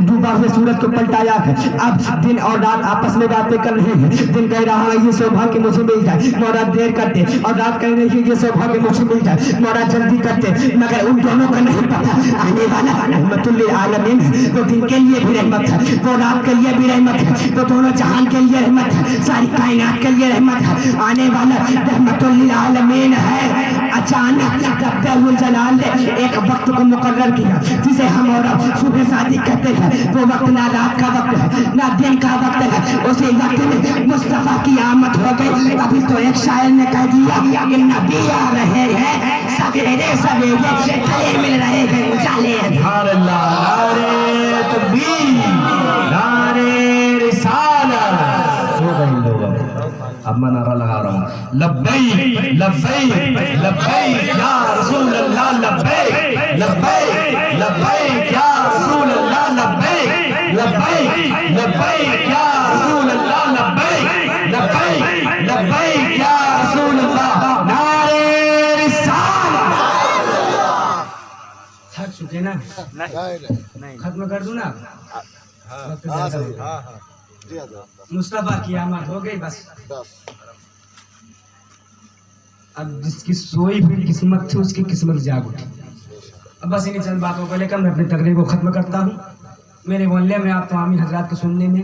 डूबा हुए सूरज को पलटाया है। अब दिन और रात आपस में बातें कर रहे हैं। दिन कह रहा है ये सौभाग्य मुझे मिल जाए, मौला देर करते, और रात कह रही है ये सौभाग्य मुझे मिल जाए, मौला जल्दी करते। मगर उन दोनों को नहीं पता आने वाला रहमतुल लिल आलमीन है, वो दिन के लिए भी रहमत है, वो रात के लिए भी रहमत है, वो दोनों जहान के लिए रहमत है, सारी कायनात के लिए रहमत है। आने वाला रहमतुल लिल आलमीन है। अचानक रब्बुल जलाल ने एक वक्त को मुकर्रर किया जिसे हम और सुबह शादी कहते हैं। वो वक्त ना रात का वक्त है ना दिन का वक्त है, उसी वक्त में मुस्तफा की आमद हो गई। अभी तो एक शायर ने कह दिया कि नबी आ रहे हैं सवेरे सवेरे, गले मिल रहे हैं उजाले। नारे तकबीर, नारे रिसालत। सो गए लोग, अब मैं नारा लगा रहा हूँ, लब्बैक लब्बैक लब्बैक या रसूल अल्लाह, लब्बैक लब्बैक लब्बैक या रसूल अल्लाह, लब्बैक लब्बैक लब्बैक या रसूल अल्लाह, लब्बैक लब्बैक लब्बैक या रसूल अल्लाह। नारे रिसालत। थक चुके ना, नहीं खत्म कर दूं ना? हाँ मुस्तफा की आमद हो गई बस। बस अब जिसकी सोई हुई किस्मत थी उसकी किस्मत जाग उठी। अब बस इन्हीं चंद बातों को लेकर मैं अपनी तकरीर को खत्म करता हूँ। मेरे मोहल्ले में आप तमामी हजरात के सुनने में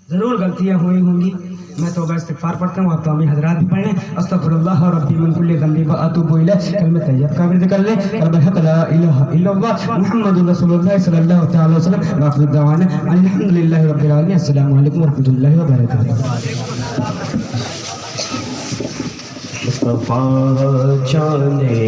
ज़रूर गलतियाँ हुई होंगी, मैं तौबा इस्तिग़फ़ार पढ़ता हूँ, आप तमामी हजरात भी पढ़ें। अस्तग़फ़िरुल्लाह रब्बी मिन कुल्लि ज़ंबि व अतूबु इलैह। कलमे तैयब का विर्द कर लें, अल-हक़ ला इलाहा इल्लल्लाह मुहम्मदुर रसूलुल्लाह सल्लल्लाहु तआला अलैहि वसल्लम। व आखिरु दअवाना अल्हम्दुलिल्लाहि रब्बिल आलमीन। अस्सलामु अलैकुम व रहमतुल्लाहि व बरकातुहू। मुस्तफा जाने